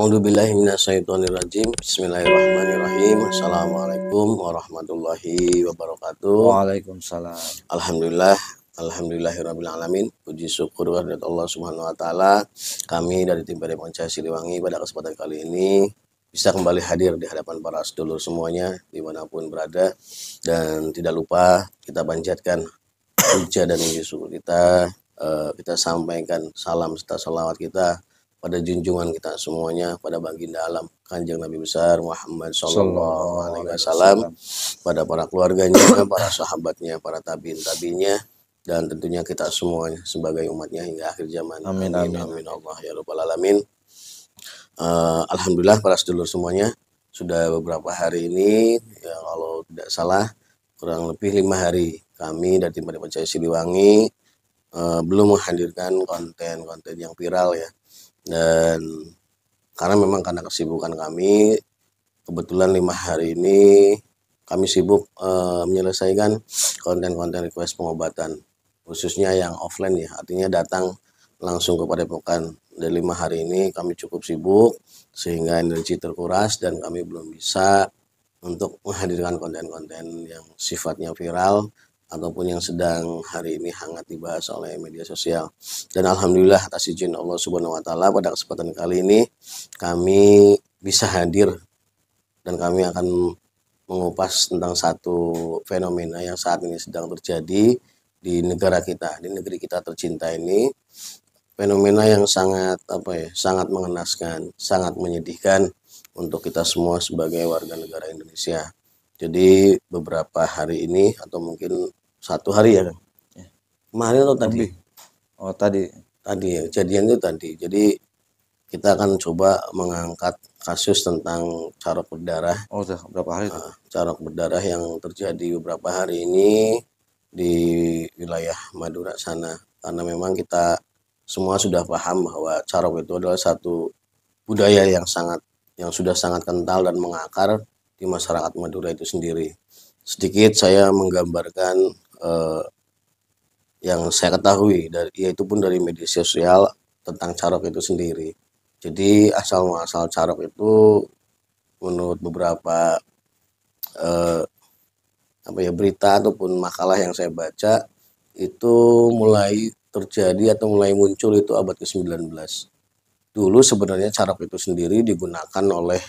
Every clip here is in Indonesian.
A'udzubillahi minasyaitonirrajim. Bismillahirrahmanirrahim. Assalamualaikum warahmatullahi wabarakatuh. Waalaikumsalam. Alhamdulillah, alhamdulillahirabbil alamin. Puji syukur kehadirat Allah Subhanahu wa taala. Kami dari tim Padepokan Siliwangi pada kesempatan kali ini bisa kembali hadir di hadapan para sedulur semuanya dimanapun berada, dan tidak lupa kita panjatkan puja dan puji syukur kita. Kita sampaikan salam serta salawat kita pada junjungan kita semuanya, pada baginda alam Kanjeng Nabi besar Muhammad Sallallahu Alaihi Wasallam, pada para keluarganya, para sahabatnya, para tabiin-tabiinnya, dan tentunya kita semuanya sebagai umatnya hingga akhir zaman. Amin, amin. Amin Allah ya Rabbal Alamin. Alhamdulillah para sedulur semuanya, sudah beberapa hari ini, ya kalau tidak salah kurang lebih 5 hari kami dari tim Padepokan Siliwangi belum menghadirkan konten-konten yang viral ya. Dan karena kesibukan kami, kebetulan 5 hari ini kami sibuk menyelesaikan konten-konten request pengobatan, khususnya yang offline ya, artinya datang langsung ke Padepokan. Dari 5 hari ini kami cukup sibuk sehingga energi terkuras dan kami belum bisa untuk menghadirkan konten-konten yang sifatnya viral ataupun yang sedang hari ini hangat dibahas oleh media sosial. Dan alhamdulillah atas izin Allah Subhanahu wa taala pada kesempatan kali ini kami bisa hadir dan kami akan mengupas tentang satu fenomena yang saat ini sedang terjadi di negara kita, di negeri kita tercinta ini. Fenomena yang sangat sangat mengenaskan, sangat menyedihkan untuk kita semua sebagai warga negara Indonesia. Jadi beberapa hari ini atau mungkin 1 hari ya, kemarin atau tadi? Oh tadi ya, kejadian itu tadi. Jadi kita akan coba mengangkat kasus tentang carok berdarah. Oh udah berapa hari itu? Carok berdarah yang terjadi beberapa hari ini di wilayah Madura sana. Karena memang kita semua sudah paham bahwa carok itu adalah satu budaya yang sudah sangat kental dan mengakar di masyarakat Madura itu sendiri. Sedikit saya menggambarkan yang saya ketahui, yaitu pun dari media sosial tentang carok itu sendiri. Jadi asal muasal carok itu menurut beberapa berita ataupun makalah yang saya baca itu mulai terjadi atau mulai muncul itu abad ke-19. Dulu sebenarnya carok itu sendiri digunakan oleh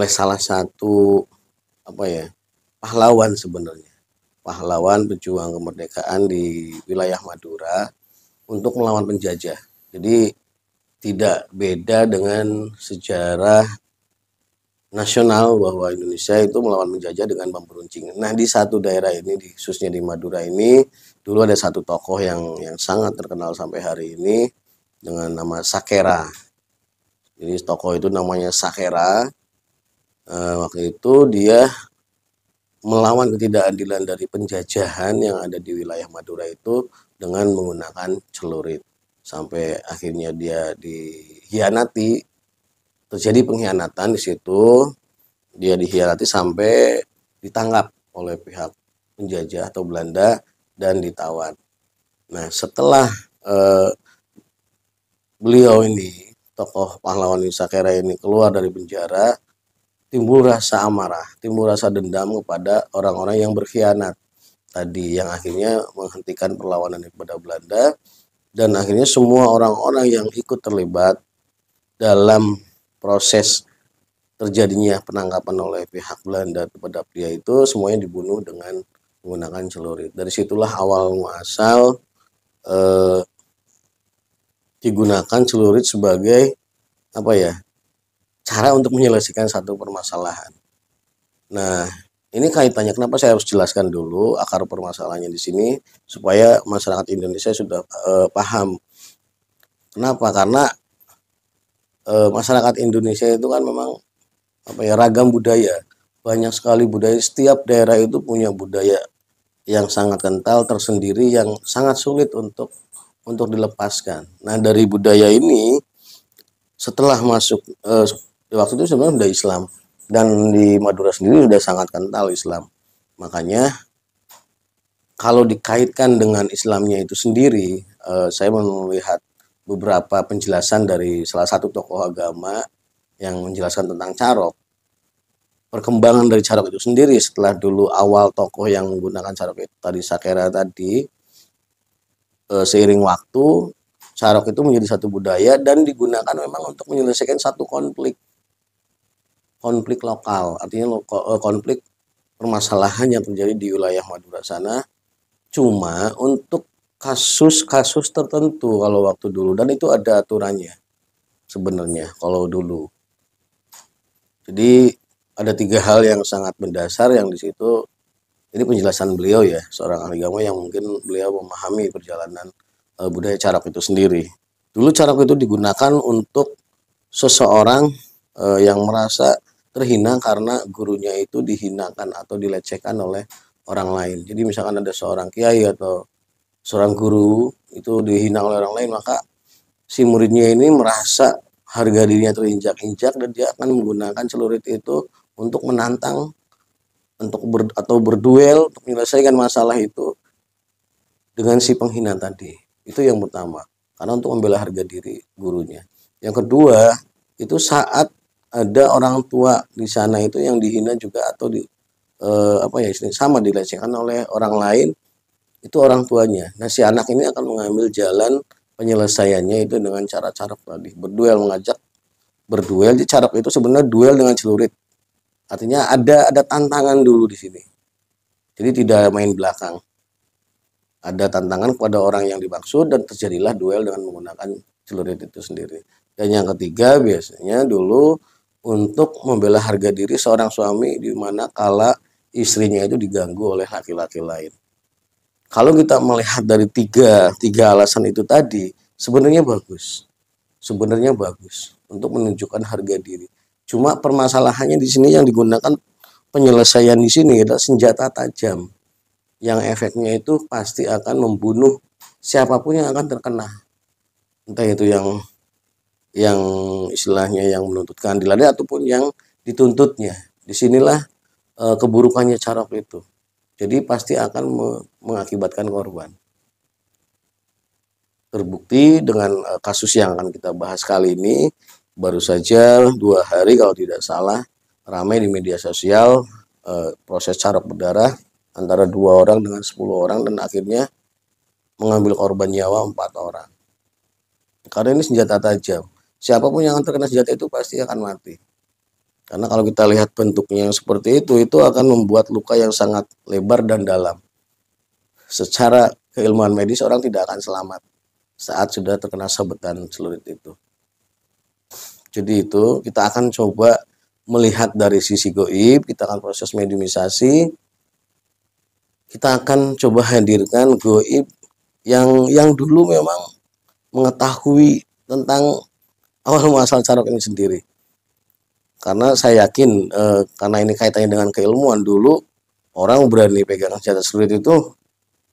salah satu pahlawan sebenarnya. Pahlawan pejuang kemerdekaan di wilayah Madura untuk melawan penjajah. Jadi tidak beda dengan sejarah nasional bahwa Indonesia itu melawan penjajah dengan bambu runcing. Nah di satu daerah ini, khususnya di Madura ini, dulu ada satu tokoh yang sangat terkenal sampai hari ini dengan nama Sakera. Jadi tokoh itu namanya Sakera. Waktu itu dia melawan ketidakadilan dari penjajahan yang ada di wilayah Madura itu dengan menggunakan celurit. Sampai akhirnya dia dikhianati, terjadi pengkhianatan di situ. Dia dikhianati sampai ditangkap oleh pihak penjajah atau Belanda dan ditawan. Nah setelah beliau ini, tokoh pahlawan Sakera ini keluar dari penjara, timbul rasa amarah, timbul rasa dendam kepada orang-orang yang berkhianat tadi, yang akhirnya menghentikan perlawanan kepada Belanda, dan akhirnya semua orang-orang yang ikut terlibat dalam proses terjadinya penangkapan oleh pihak Belanda terhadap dia itu semuanya dibunuh dengan menggunakan celurit. Dari situlah awal muasal digunakan celurit sebagai cara untuk menyelesaikan satu permasalahan. Nah, ini kaitannya, kenapa saya harus jelaskan dulu akar permasalahannya di sini supaya masyarakat Indonesia sudah paham. Kenapa? Karena masyarakat Indonesia itu kan memang ragam budaya, banyak sekali budaya. Setiap daerah itu punya budaya yang sangat kental tersendiri yang sangat sulit untuk dilepaskan. Nah, dari budaya ini setelah masuk waktu itu sebenarnya sudah Islam, dan di Madura sendiri sudah sangat kental Islam. Makanya kalau dikaitkan dengan Islamnya itu sendiri, saya melihat beberapa penjelasan dari salah satu tokoh agama yang menjelaskan tentang carok. Perkembangan dari carok itu sendiri setelah dulu awal tokoh yang menggunakan carok itu tadi Sakera tadi, seiring waktu carok itu menjadi satu budaya dan digunakan memang untuk menyelesaikan satu konflik lokal, artinya konflik permasalahan yang terjadi di wilayah Madura sana, cuma untuk kasus-kasus tertentu kalau waktu dulu, dan itu ada aturannya sebenarnya kalau dulu. Jadi ada 3 hal yang sangat mendasar yang di situ, ini penjelasan beliau ya, seorang ahli agama yang mungkin beliau memahami perjalanan budaya carok itu sendiri. Dulu carok itu digunakan untuk seseorang yang merasa terhina karena gurunya itu dihinakan atau dilecehkan oleh orang lain. Jadi misalkan ada seorang kiai atau seorang guru itu dihina oleh orang lain, maka si muridnya ini merasa harga dirinya terinjak-injak dan dia akan menggunakan celurit itu untuk menantang atau berduel untuk menyelesaikan masalah itu dengan si penghina tadi. Itu yang pertama, karena untuk membela harga diri gurunya. Yang kedua, itu saat ada orang tua di sana itu yang dihina juga atau sama dilecehkan oleh orang lain, itu orang tuanya. Nah, si anak ini akan mengambil jalan penyelesaiannya itu dengan cara carok tadi, mengajak berduel. Di carok itu sebenarnya duel dengan celurit. Artinya ada tantangan dulu di sini. Jadi tidak main belakang. Ada tantangan kepada orang yang dimaksud dan terjadilah duel dengan menggunakan celurit itu sendiri. Dan yang ketiga biasanya dulu untuk membela harga diri seorang suami di mana kala istrinya itu diganggu oleh laki-laki lain. Kalau kita melihat dari tiga alasan itu tadi, sebenarnya bagus. Sebenarnya bagus untuk menunjukkan harga diri. Cuma permasalahannya di sini yang digunakan penyelesaian di sini adalah senjata tajam yang efeknya itu pasti akan membunuh siapapun yang akan terkena. Entah itu yang istilahnya yang menuntut keadilan ataupun yang dituntutnya. Disinilah keburukannya carok itu. Jadi pasti akan mengakibatkan korban. Terbukti dengan kasus yang akan kita bahas kali ini, baru saja 2 hari kalau tidak salah ramai di media sosial proses carok berdarah antara 2 orang dengan 10 orang dan akhirnya mengambil korban nyawa 4 orang. Karena ini senjata tajam. Siapapun yang akan terkena senjata itu pasti akan mati. Karena kalau kita lihat bentuknya yang seperti itu akan membuat luka yang sangat lebar dan dalam. Secara keilmuan medis orang tidak akan selamat saat sudah terkena sabetan celurit itu. Jadi itu kita akan coba melihat dari sisi goib, kita akan proses mediumisasi, kita akan coba hadirkan goib yang dulu memang mengetahui tentang awal muasal carok ini sendiri. Karena saya yakin karena ini kaitannya dengan keilmuan, dulu orang berani pegang senjata celurit itu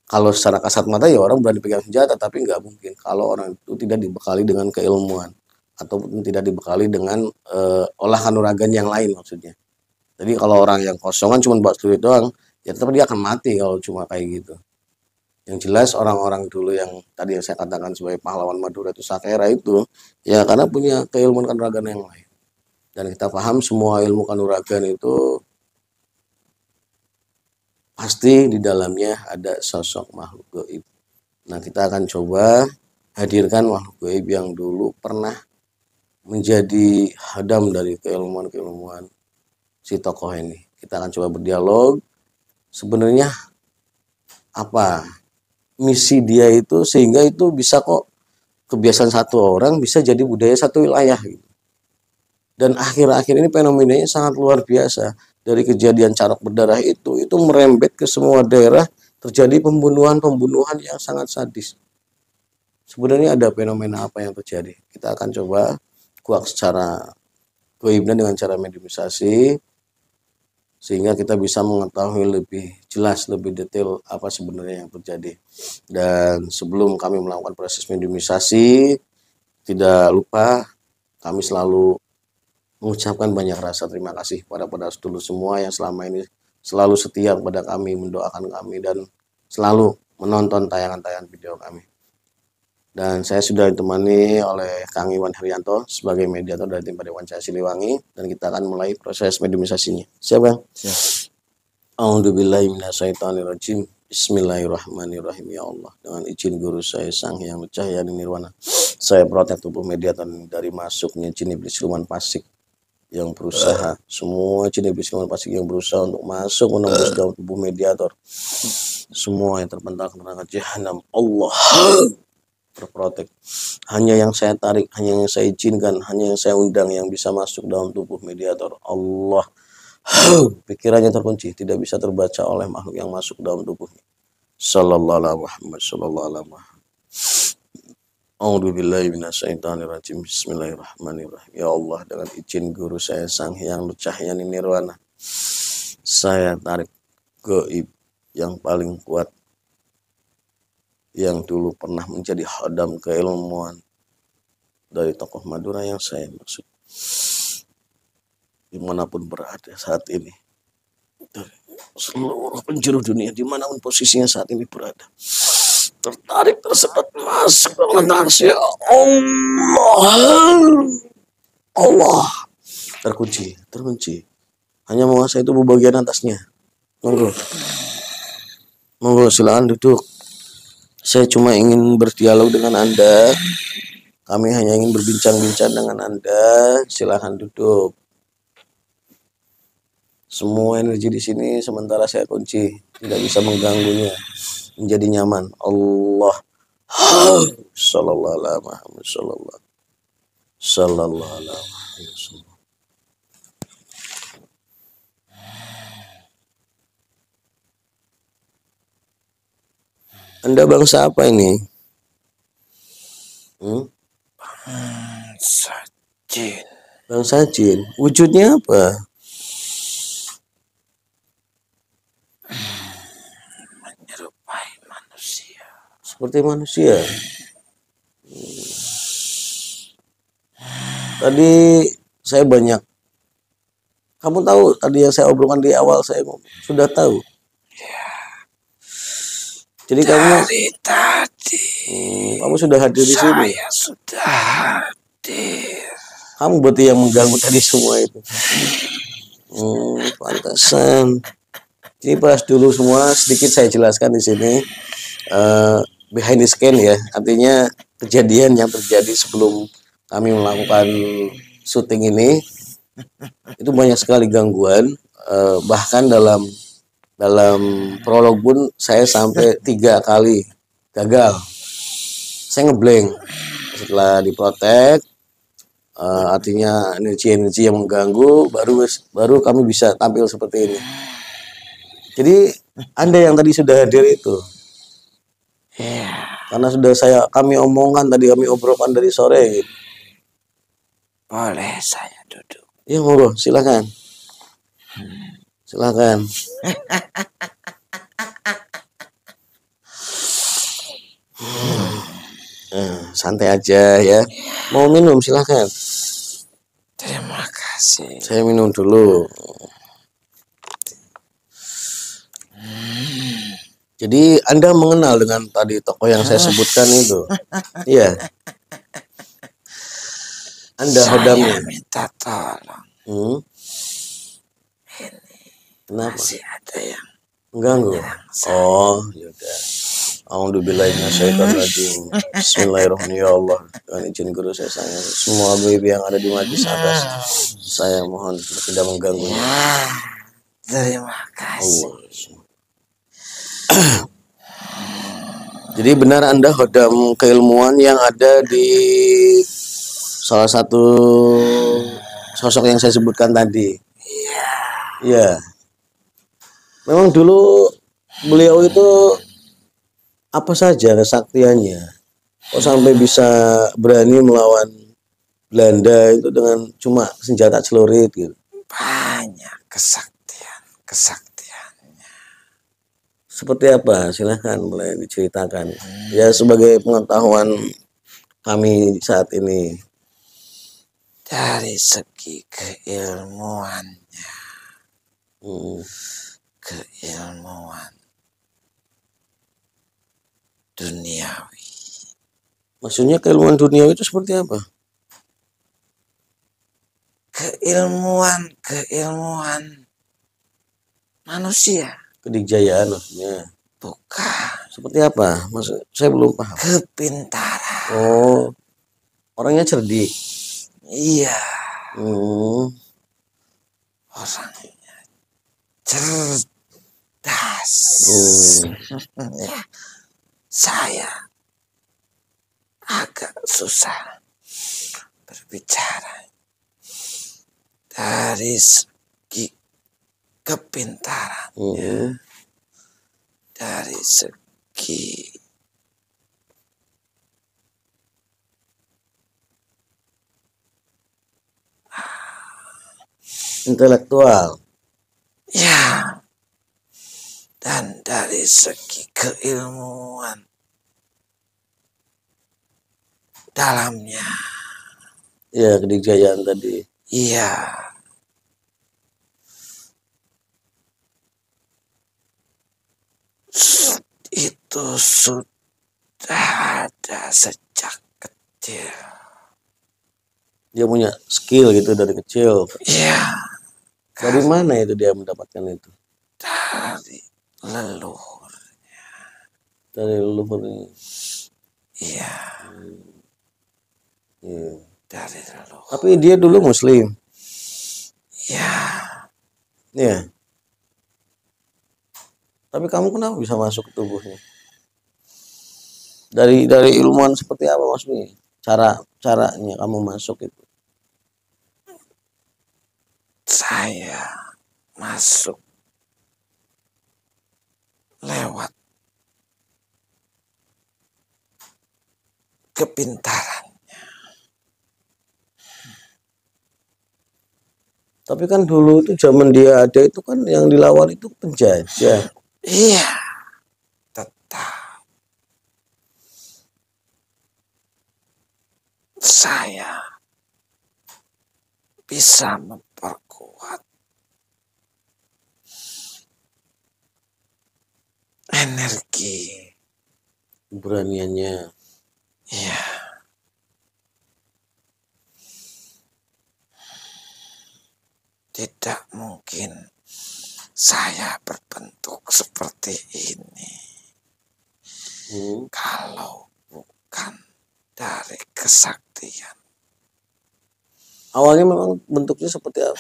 kalau secara kasat mata ya orang berani pegang senjata, tapi nggak mungkin kalau orang itu tidak dibekali dengan keilmuan ataupun tidak dibekali dengan olah kanuragan yang lain maksudnya. Jadi kalau orang yang kosongan cuma buat celurit doang, ya tetap dia akan mati kalau cuma kayak gitu. Yang jelas orang-orang dulu yang tadi yang saya katakan sebagai pahlawan Madura itu Sakera itu, ya karena punya keilmuan kanuragan yang lain. Dan kita paham semua ilmu kanuragan itu pasti di dalamnya ada sosok makhluk gaib. Nah, kita akan coba hadirkan makhluk gaib yang dulu pernah menjadi hadam dari keilmuan-keilmuan si tokoh ini. Kita akan coba berdialog. Sebenarnya apa misi dia itu sehingga itu bisa kok kebiasaan satu orang bisa jadi budaya satu wilayah gitu. Dan akhir-akhir ini fenomenanya sangat luar biasa. Dari kejadian carok berdarah itu merembet ke semua daerah, terjadi pembunuhan yang sangat sadis. Sebenarnya ada fenomena apa yang terjadi? Kita akan coba kuak secara goibnya dengan cara mediumisasi, sehingga kita bisa mengetahui lebih jelas, lebih detail apa sebenarnya yang terjadi. Dan sebelum kami melakukan proses mediumisasi, tidak lupa kami selalu mengucapkan banyak rasa terima kasih kepada dulu semua yang selama ini selalu setia kepada kami, mendoakan kami, dan selalu menonton tayangan-tayangan video kami. Dan saya sudah ditemani oleh Kang Iwan Herianto sebagai mediator dari tim Padepokan Cahaya Siliwangi, dan kita akan mulai proses mediumisasinya. Siap, Bang? Siap. A'udzubillahi minasyaitonirrajim. Bismillahirrahmanirrahim. Ya Allah, dengan izin guru saya Sang Hyang Cahaya Nirwana, saya protek tubuh mediator dari masuknya jin iblis siluman fasik yang berusaha, semua jin iblis siluman fasik yang berusaha untuk masuk menembus dalam tubuh mediator, semua yang terpental ke neraka jahanam, Allah terprotek. Hanya yang saya tarik, hanya yang saya izinkan, hanya yang saya undang yang bisa masuk dalam tubuh mediator, Allah. Pikirannya terkunci, tidak bisa terbaca oleh makhluk yang masuk dalam tubuhnya. Sallallahu alaihi Muhammad, sallallahu alaihi Muhammad. A'udzubillahi minasyaitonirrajim. Bismillahirrahmanirrahim. Ya Allah, dengan izin guru saya Sang Hyang Cahaya Nirwana, saya tarik gaib yang paling kuat, yang dulu pernah menjadi khodam keilmuan dari tokoh Madura yang saya maksud, dimanapun berada saat ini, dari seluruh penjuru dunia, dimanapun posisinya saat ini berada, tertarik, tersedot masuk dalam arsy Allah. Allah terkunci, hanya menguasai tubuh bagian atasnya. Monggo silakan duduk. Saya cuma ingin berdialog dengan Anda. Kami hanya ingin berbincang-bincang dengan Anda. Silakan duduk. Semua energi di sini sementara saya kunci, tidak bisa mengganggunya. Menjadi nyaman. Allah. Sallallahu alaihi Muhammad sallallahu alaihi wasallam. Anda bangsa apa ini? Bangsa jin. Bangsa jin. Wujudnya apa? Menyerupai manusia. Seperti manusia. Tadi saya banyak. Kamu tahu tadi yang saya obrolkan di awal, saya sudah tahu. Jadi Dari tadi kamu sudah hadir di sini. saya sudah hadir. Kamu berarti yang mengganggu tadi semua itu. Pantesan. Jadi pas dulu semua, sedikit saya jelaskan di sini. Behind the scan ya, artinya kejadian yang terjadi sebelum kami melakukan syuting ini, itu banyak sekali gangguan. Bahkan dalam prolog pun saya sampai 3 kali gagal. Saya ngeblank setelah diprotek, artinya energi-energi yang mengganggu, baru kami bisa tampil seperti ini. Jadi Anda yang tadi sudah hadir itu, karena sudah kami omongkan tadi, kami obrolkan dari sore gitu. Boleh saya duduk? Ya monggo, silakan. Silakan. Santai aja ya. Mau minum silakan. Terima kasih. Saya minum dulu. Jadi Anda mengenal dengan tadi tokoh yang saya sebutkan itu? Iya. Anda hodamnya. Saya minta tolong. Kenapa? Masih ada yang mengganggu? Oh, yaudah. A'udzubillahi minasyaitonirrajim. Bismillahirrahmanirrahim. Ya Allah, dengan izin guru saya semua baby yang ada di majlis atas, saya mohon tidak mengganggunya. Terima kasih. Jadi benar Anda hodam keilmuan yang ada di salah satu sosok yang saya sebutkan tadi. Iya. Memang dulu beliau itu apa saja kesaktiannya, kok sampai bisa berani melawan Belanda itu dengan cuma senjata celurit gitu. Banyak kesaktiannya. Seperti apa? Silahkan mulai diceritakan. Ya sebagai pengetahuan kami saat ini. Dari segi keilmuannya, keilmuan duniawi. Maksudnya keilmuan dunia itu seperti apa? Keilmuan manusia. Kedikjayaan maksudnya. Bukan. Seperti apa? Maksud saya belum paham. Kepintaran. Oh, orangnya cerdik. Iya. Hmm, Orangnya cerdas. Ya, saya agak susah berbicara dari segi kepintaran, dari segi intelektual. ya, dan dari segi keilmuan dalamnya. Ya, kedikjayaan tadi. Iya. Itu sudah ada sejak kecil. Dia punya skill gitu dari kecil. Iya. Dari mana itu dia mendapatkan itu? Dari leluhur. Dari leluhurnya. Iya. Iya. Dari leluhur. Tapi dia dulu Muslim. Ya. Iya. Tapi kamu kenapa bisa masuk ke tubuhnya? Dari ilmuwan seperti apa maksudnya? Caranya kamu masuk itu? Saya masuk lewat kepintaran. Tapi kan dulu itu zaman dia ada itu kan yang dilawan itu penjajah. Iya. Tetap saya bisa memperkuat energi. Keberaniannya. Iya. Tidak mungkin saya berbentuk seperti ini kalau bukan dari kesaktian. Awalnya memang bentuknya seperti apa?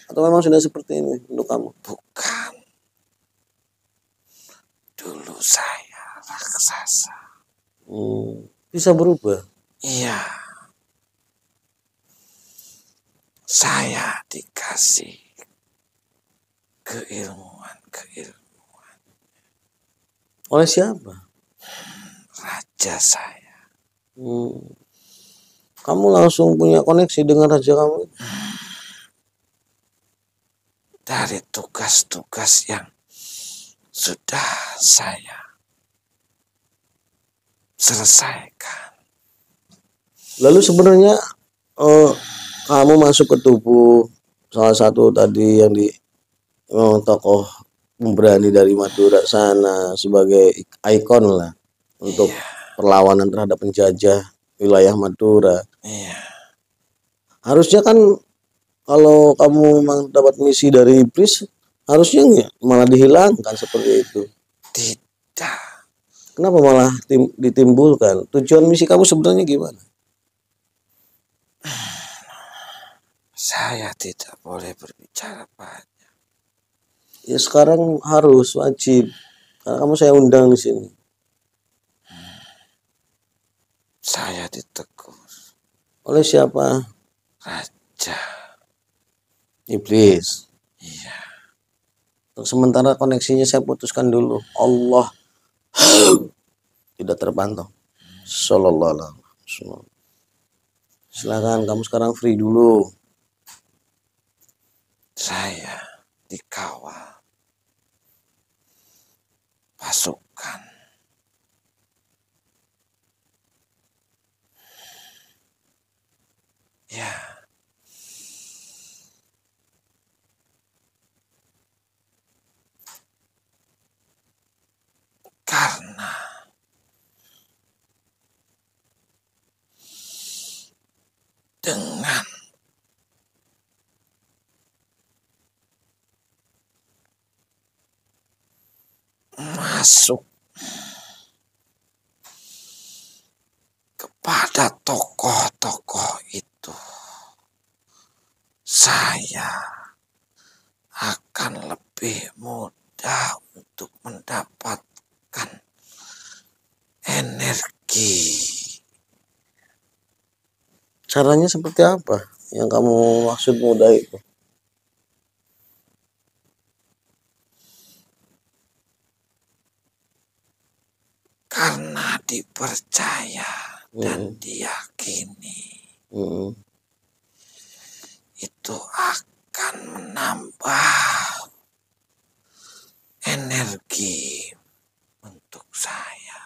Atau memang sudah seperti ini untuk kamu? Bukan. Dulu saya raksasa. Bisa berubah? Iya. Saya dikasih keilmuan. Oleh siapa? Raja saya. Kamu langsung punya koneksi dengan raja kamu? Dari tugas-tugas yang sudah saya selesaikan. Lalu sebenarnya kamu masuk ke tubuh salah satu tadi yang di tokoh pemberani dari Madura sana sebagai ikon lah untuk perlawanan terhadap penjajah wilayah Madura. Iya. Harusnya kan kalau kamu memang dapat misi dari iblis, harusnya malah dihilangkan seperti itu. Tidak. Kenapa malah ditimbulkan? Tujuan misi kamu sebenarnya gimana? Saya tidak boleh berbicara banyak. Ya sekarang harus wajib. Karena kamu saya undang di sini. Saya ditegur. Oleh siapa? Raja. Iblis. Iya. Untuk sementara koneksinya saya putuskan dulu. Allah tidak terpantau. Sallallahu alaihi wasallam. Silakan kamu sekarang free dulu. Saya dikawal pasukan. Ya. Karena dengan masuk kepada tokoh-tokoh itu, saya akan lebih mudah untuk mendapatkan energi. Caranya seperti apa yang kamu maksud mudah itu? Karena dipercaya dan Mm-mm. diyakini, Mm-mm. itu akan menambah energi untuk saya.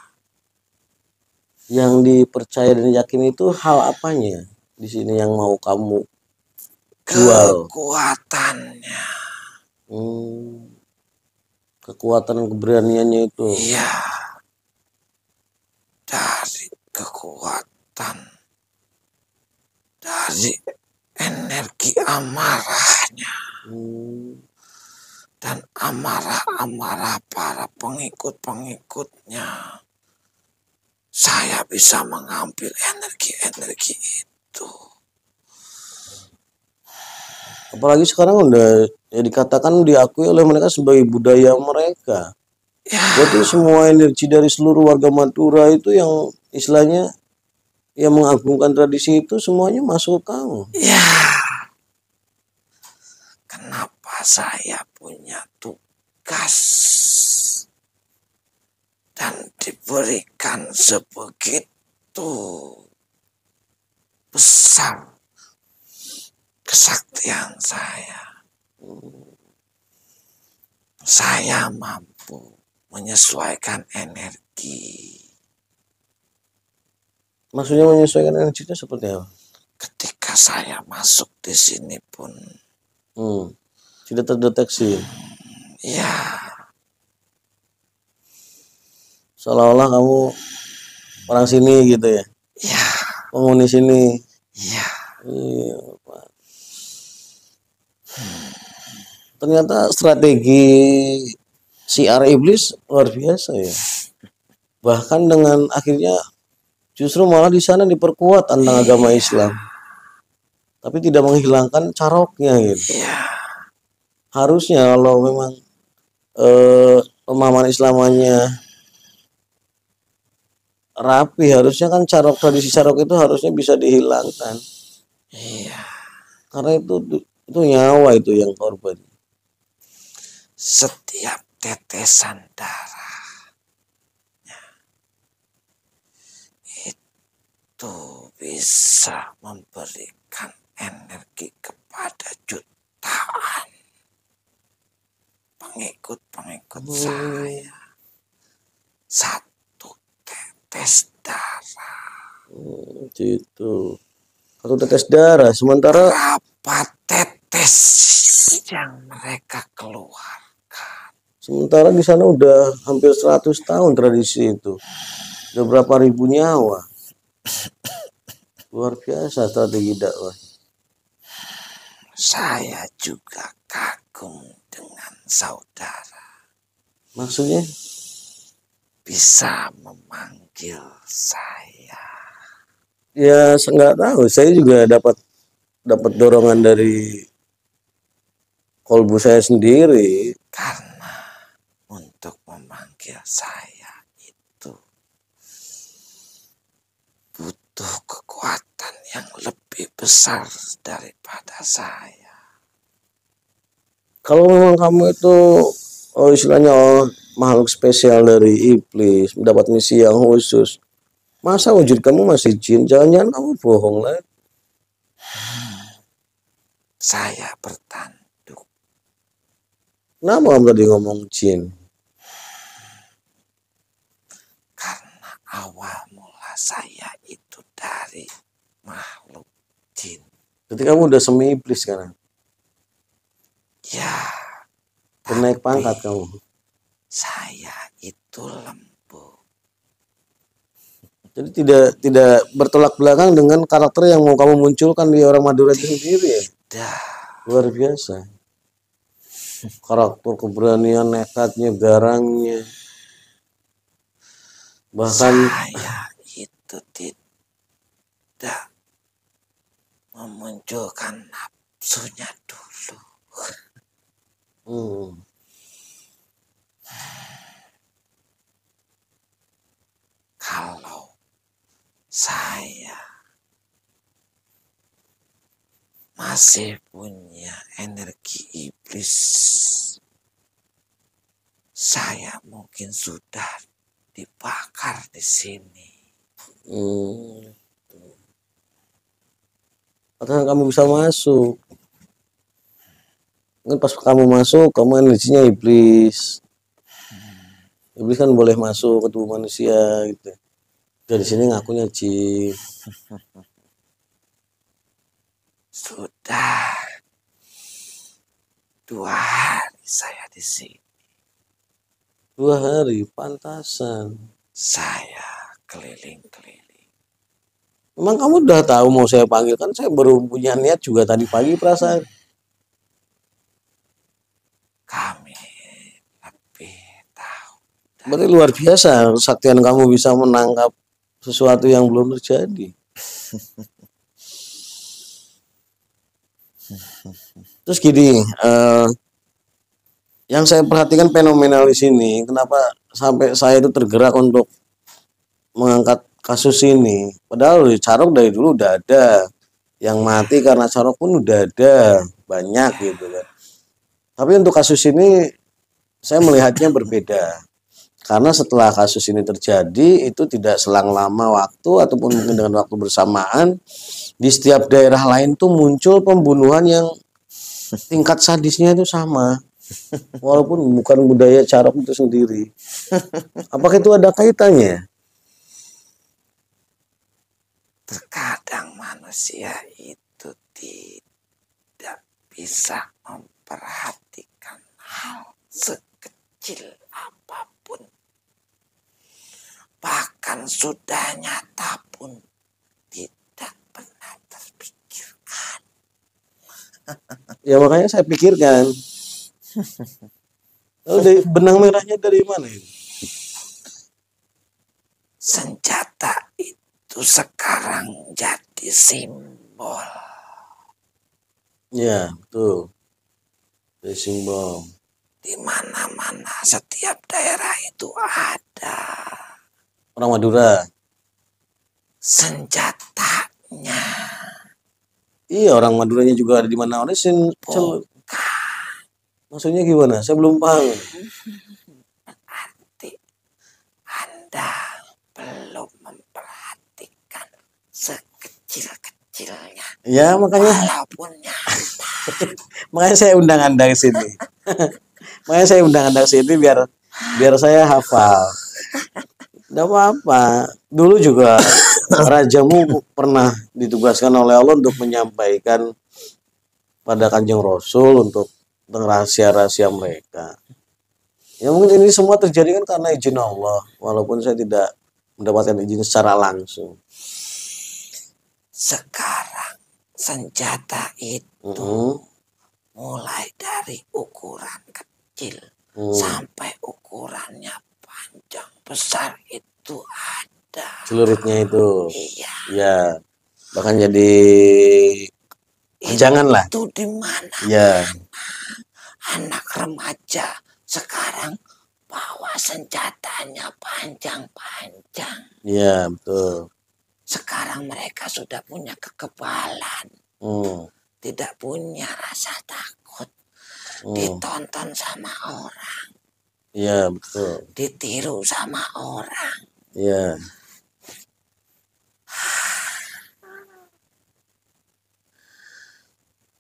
Yang dipercaya dan yakin itu hal apanya di sini yang mau kamu jual? Kekuatannya, Kekuatan dan keberaniannya itu. iya, dari kekuatan, dari energi amarahnya, dan amarah-amarah para pengikut-pengikutnya. Saya bisa mengambil energi-energi itu. Apalagi sekarang udah ya dikatakan diakui oleh mereka sebagai budaya mereka. Ya, Berarti semua energi dari seluruh warga Madura itu yang istilahnya yang mengagungkan tradisi itu semuanya masuk ke kamu. ya. Kenapa saya punya tugas dan diberikan sebegitu besar kesaktian saya. Saya mampu menyesuaikan energi. Maksudnya menyesuaikan energinya seperti apa? Ketika saya masuk di sini pun, Tidak terdeteksi. ya, Seolah-olah kamu orang sini gitu ya. ya, Penghuni sini. ya. Iya, Pak. Ternyata strategi siar iblis luar biasa ya. Bahkan dengan akhirnya justru malah di sana diperkuat tentang agama Islam. Tapi tidak menghilangkan caroknya gitu. Ya, Harusnya kalau memang pemahaman Islamannya rapi, harusnya kan carok, tradisi carok itu harusnya bisa dihilangkan. iya. Karena itu nyawa itu yang korban. Setiap tetesan darah itu bisa memberikan energi kepada jutaan pengikut-pengikut saya. Satu tetes darah. Gitu. Satu tetes darah. Sementara Berapa tetes yang mereka keluarkan? sementara di sana udah hampir 100 tahun tradisi itu. Udah berapa ribu nyawa. Luar biasa strategi dakwah. Saya juga kagum dengan saudara. Maksudnya Bisa memanggil saya. ya nggak tahu. Saya juga dapat dorongan dari kolbu saya sendiri. Karena untuk memanggil saya itu butuh kekuatan yang lebih besar daripada saya. Kalau memang kamu itu istilahnya makhluk spesial dari iblis, mendapat misi yang khusus, masa wujud kamu masih jin? Jangan-jangan kamu bohong lah. Saya bertanduk. Kenapa kamu tadi ngomong jin? Karena awal mula saya itu dari makhluk jin. Berarti kamu udah semi iblis sekarang. Ya, Dan naik pangkat kamu. saya itu lembut. Jadi tidak bertolak belakang dengan karakter yang mau kamu munculkan di orang Madura itu sendiri ya. Tidak. Luar biasa. Karakter, keberanian, nekatnya, garangnya. Bahkan Saya itu tidak memunculkan nafsunya dulu. hmm, Kalau saya masih punya energi iblis, saya mungkin sudah dibakar di sini. hmm, Padahal kamu bisa masuk. Kan pas kamu masuk, kamu energinya iblis. Iblis kan boleh masuk ke tubuh manusia gitu. Dari sini ngakunya jin. Sudah 2 hari saya di sini. 2 hari, pantasan. Saya keliling-keliling. Memang kamu udah tahu mau saya panggil kan saya baru punya niat juga tadi pagi perasaan. Kami lebih tahu. Berarti luar biasa kesaktian kamu bisa menangkap sesuatu yang belum terjadi. Terus gini, yang saya perhatikan fenomenal di sini, kenapa sampai saya itu tergerak untuk mengangkat kasus ini. Padahal Carok dari dulu udah ada, yang mati karena Carok pun udah ada banyak gitu kan. Tapi untuk kasus ini saya melihatnya berbeda. Karena setelah kasus ini terjadi, itu tidak selang lama waktu ataupun mungkin dengan waktu bersamaan, di setiap daerah lain tuh muncul pembunuhan yang tingkat sadisnya itu sama. Walaupun bukan budaya Carok itu sendiri. Apakah itu ada kaitannya? Terkadang manusia itu tidak bisa memperhatikan hal sekecil apapun. Bahkan sudah nyata pun tidak pernah terpikirkan. Ya makanya saya pikirkan. Lalu benang merahnya dari mana ini? Senjata itu sekarang jadi simbol. Ya, betul. Racing bomb. Di mana-mana setiap daerah itu ada Orang Madura. senjatanya. Iya, orang Maduranya juga ada di mana orang maksudnya gimana? Saya belum paham. Berarti Anda belum memperhatikan sekecil-kecilnya. Ya, makanya Walaupun makanya saya undang Anda ke sini. Makanya saya undang Anda ke sini biar saya hafal. Tidak apa-apa. Dulu juga rajamu pernah ditugaskan oleh Allah untuk menyampaikan pada Kanjeng Rasul untuk rahasia-rahasia mereka. Ya mungkin ini semua terjadi kan karena izin Allah, walaupun saya tidak mendapatkan izin secara langsung. sekarang senjata itu mulai dari ukuran kecil sampai ukurannya panjang besar itu ada. Celuritnya itu. Iya. Ya. Bahkan jadi jangan lah. Itu di mana? Ya. Anak remaja sekarang bawa senjatanya panjang-panjang. Iya, betul. Sekarang mereka sudah punya kekebalan. Tidak punya rasa takut. Ditonton sama orang. Iya, betul. Ditiru sama orang. Iya.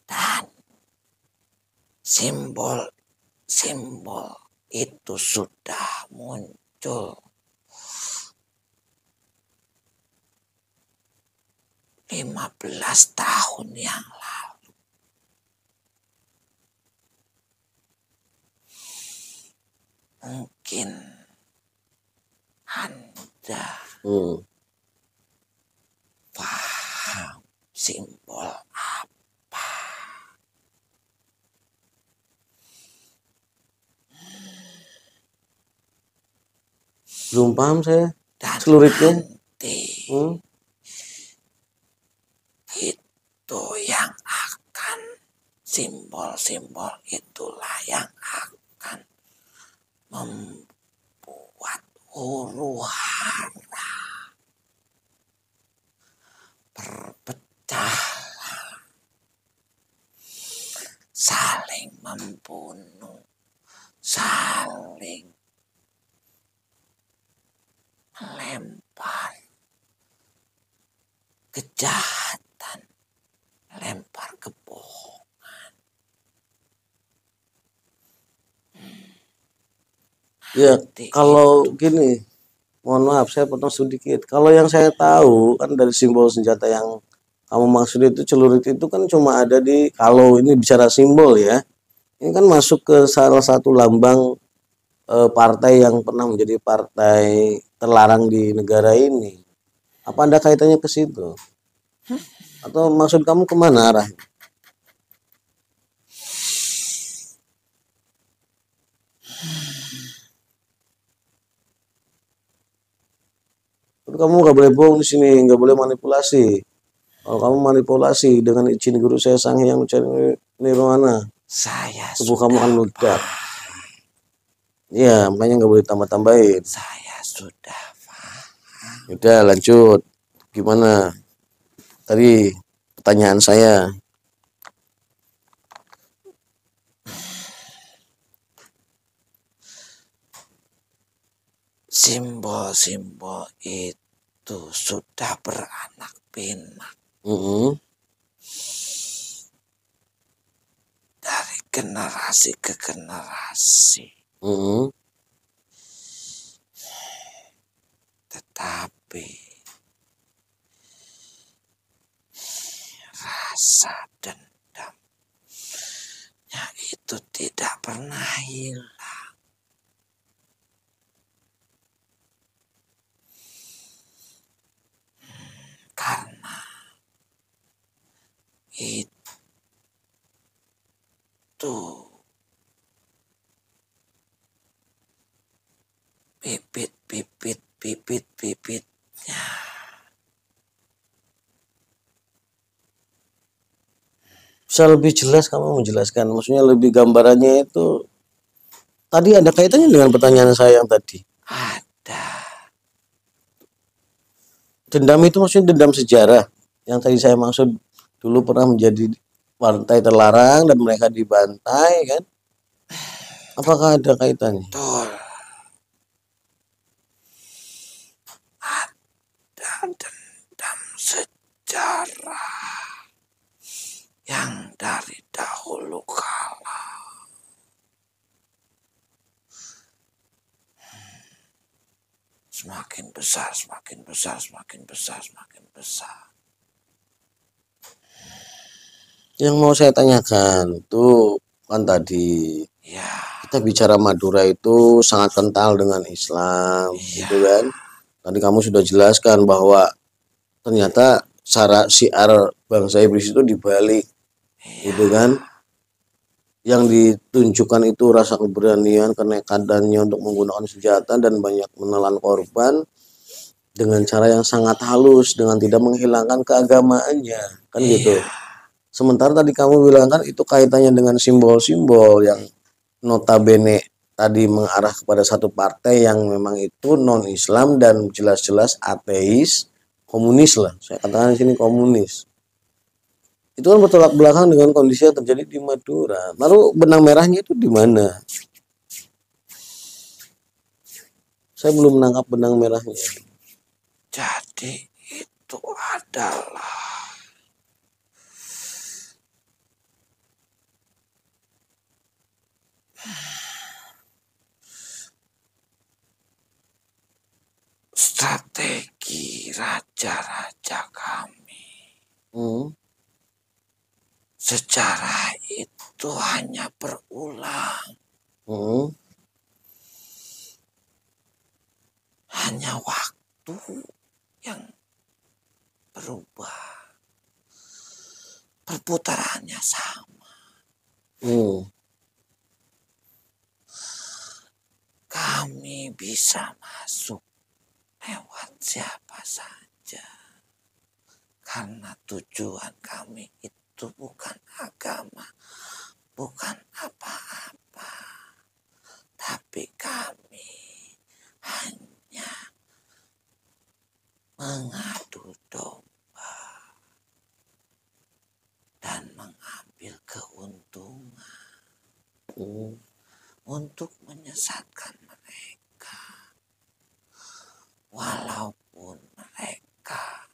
Dan simbol-simbol itu sudah muncul 15 tahun yang lalu. Mungkin Anda simbol apa? Belum paham saya Dan celuritnya. nanti itu yang akan, simbol-simbol itulah yang akan membuat huru-hara, perpecahan, saling membunuh, saling melempar kejahatan, lempar kebohongan. Ya, kalau gini, mohon maaf saya potong sedikit. Kalau yang saya tahu kan dari simbol senjata yang kamu maksud itu celurit itu kan cuma ada di, kalau ini bicara simbol ya, ini kan masuk ke salah satu lambang partai yang pernah menjadi partai terlarang di negara ini. Apa ada kaitannya ke situ? Atau maksud kamu kemana arah? Kamu nggak boleh bohong di sini, nggak boleh manipulasi. Kalau kamu manipulasi dengan izin guru saya Sang Hyang Mencari Nirwana, Saya tubuh kamu akan sudah meledak. paham. Iya, makanya nggak boleh tambah-tambahin. Saya sudah paham. Udah lanjut. Gimana? Tadi pertanyaan saya. Simbol-simbol itu sudah beranak pinak dari generasi ke generasi. Tetapi rasa dendamnya itu tidak pernah hilang. Karena itu bibit-bibitnya Bisa lebih jelas kamu menjelaskan, maksudnya lebih gambarannya itu. Tadi ada kaitannya dengan pertanyaan saya yang tadi. ada. Dendam itu maksudnya dendam sejarah. Yang tadi saya maksud dulu pernah menjadi partai terlarang dan mereka dibantai kan? Apakah ada kaitannya? Betul. Ada dendam sejarah yang dari dahulu kala semakin besar, semakin besar, semakin besar, semakin besar. Yang mau saya tanyakan itu kan tadi Ya, kita bicara Madura itu sangat kental dengan Islam, gitu kan? Tadi kamu sudah jelaskan bahwa ternyata cara syiar bangsa Inggris itu dibalik, gitu kan? Yang ditunjukkan itu rasa keberanian, kenekatannya untuk menggunakan senjata dan banyak menelan korban dengan cara yang sangat halus, dengan tidak menghilangkan keagamaannya, kan gitu. Sementara tadi kamu bilang kan itu kaitannya dengan simbol-simbol yang notabene tadi mengarah kepada satu partai yang memang itu non-Islam dan jelas-jelas ateis, komunis lah. Saya katakan di sini komunis. Itu kan bertolak belakang dengan kondisi yang terjadi di Madura. Lalu benang merahnya itu di mana? Saya belum menangkap benang merahnya. jadi itu adalah strategi raja-raja kami. Sejarah itu hanya berulang. Hanya waktu yang berubah. perputarannya sama. Kami bisa masuk lewat siapa saja. Karena tujuan kami itu bukan agama, bukan apa-apa. Tapi kami hanya mengadu domba dan mengambil keuntungan untuk menyesatkan mereka. Walaupun mereka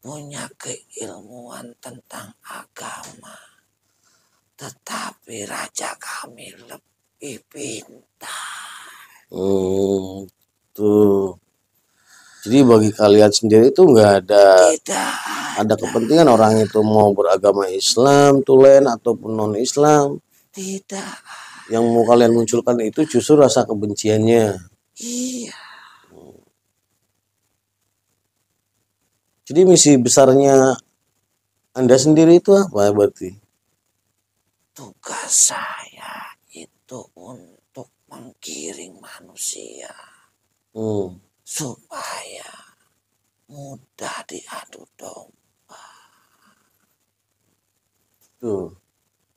punya keilmuan tentang agama, tetapi raja kami lebih pintar. Tuh. Jadi bagi kalian sendiri itu nggak Tidak ada kepentingan orang itu mau beragama Islam, tulen ataupun non Islam. Tidak. Yang mau kalian munculkan itu justru rasa kebenciannya. Iya. Jadi misi besarnya Anda sendiri itu apa berarti? Tugas saya itu untuk menggiring manusia supaya mudah diadu domba.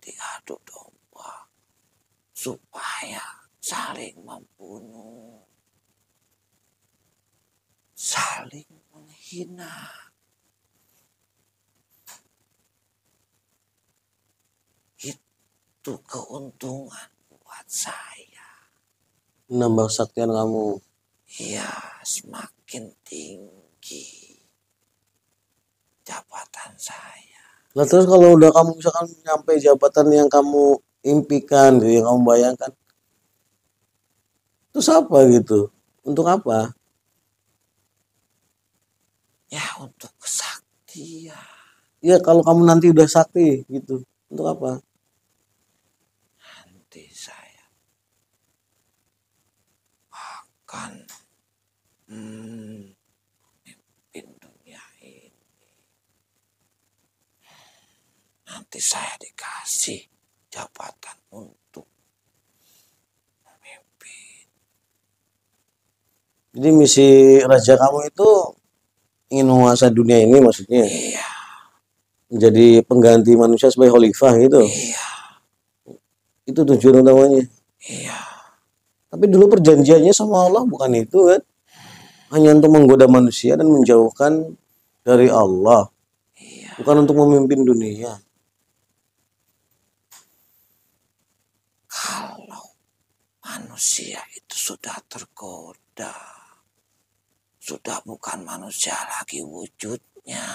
Diadu domba supaya saling membunuh, saling menghina. Itu keuntungan buat saya. Menambah kesaktian kamu. Iya, semakin tinggi jabatan saya. Nah terus kalau udah kamu misalkan nyampe jabatan yang kamu impikan, yang kamu bayangkan, terus apa gitu? Untuk apa? Ya untuk kesaktian. Ya kalau kamu nanti udah sakti gitu, untuk apa? Nanti saya akan memimpin dunia ini. Nanti saya dikasih jabatan untuk memimpin. Jadi misi raja kamu itu ingin menguasai dunia ini maksudnya? Iya. Menjadi pengganti manusia sebagai khalifah gitu? Iya. Itu tujuan utamanya? Iya. Tapi dulu perjanjiannya sama Allah bukan itu kan? Hanya untuk menggoda manusia dan menjauhkan dari Allah. Iya. Bukan untuk memimpin dunia. Kalau manusia itu sudah tergoda, sudah bukan manusia lagi wujudnya,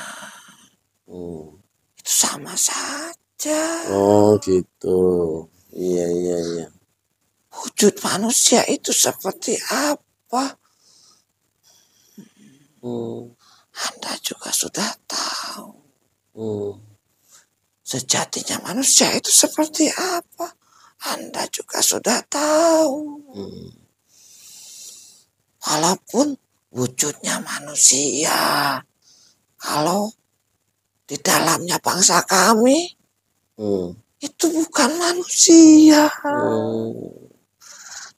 itu sama saja. Oh gitu. Iya. Wujud manusia itu seperti apa? Anda juga sudah tahu. Sejatinya manusia itu seperti apa? Anda juga sudah tahu. Walaupun wujudnya manusia, kalau di dalamnya bangsa kami, itu bukan manusia.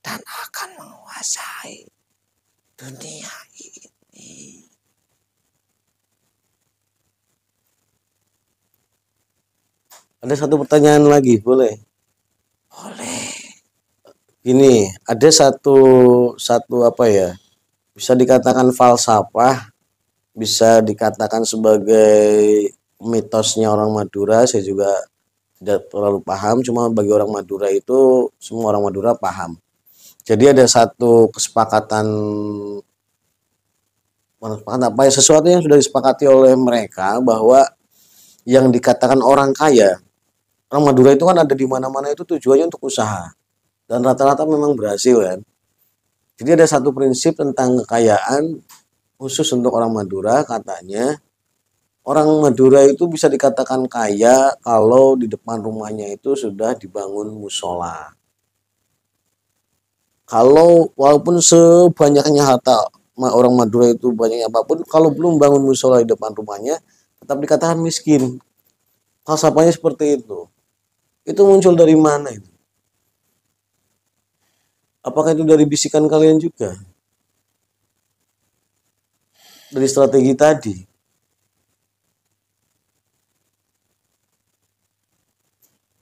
Dan akan menguasai dunia ini. Ada satu pertanyaan lagi, boleh? Boleh. Gini, ada satu apa ya? Bisa dikatakan falsafah, bisa dikatakan sebagai mitosnya orang Madura. Saya juga tidak terlalu paham, cuma bagi orang Madura itu semua orang Madura paham. Jadi ada satu kesepakatan apa ya, sesuatu yang sudah disepakati oleh mereka bahwa yang dikatakan orang kaya, orang Madura itu kan ada di mana-mana itu tujuannya untuk usaha dan rata-rata memang berhasil kan. Jadi ada satu prinsip tentang kekayaan khusus untuk orang Madura, katanya orang Madura itu bisa dikatakan kaya kalau di depan rumahnya itu sudah dibangun musola. Kalau walaupun sebanyaknya harta orang Madura itu banyaknya apapun, kalau belum bangun musola di depan rumahnya tetap dikatakan miskin. falsafahnya seperti itu. Itu muncul dari mana itu? Apakah itu dari bisikan kalian juga? Dari strategi tadi?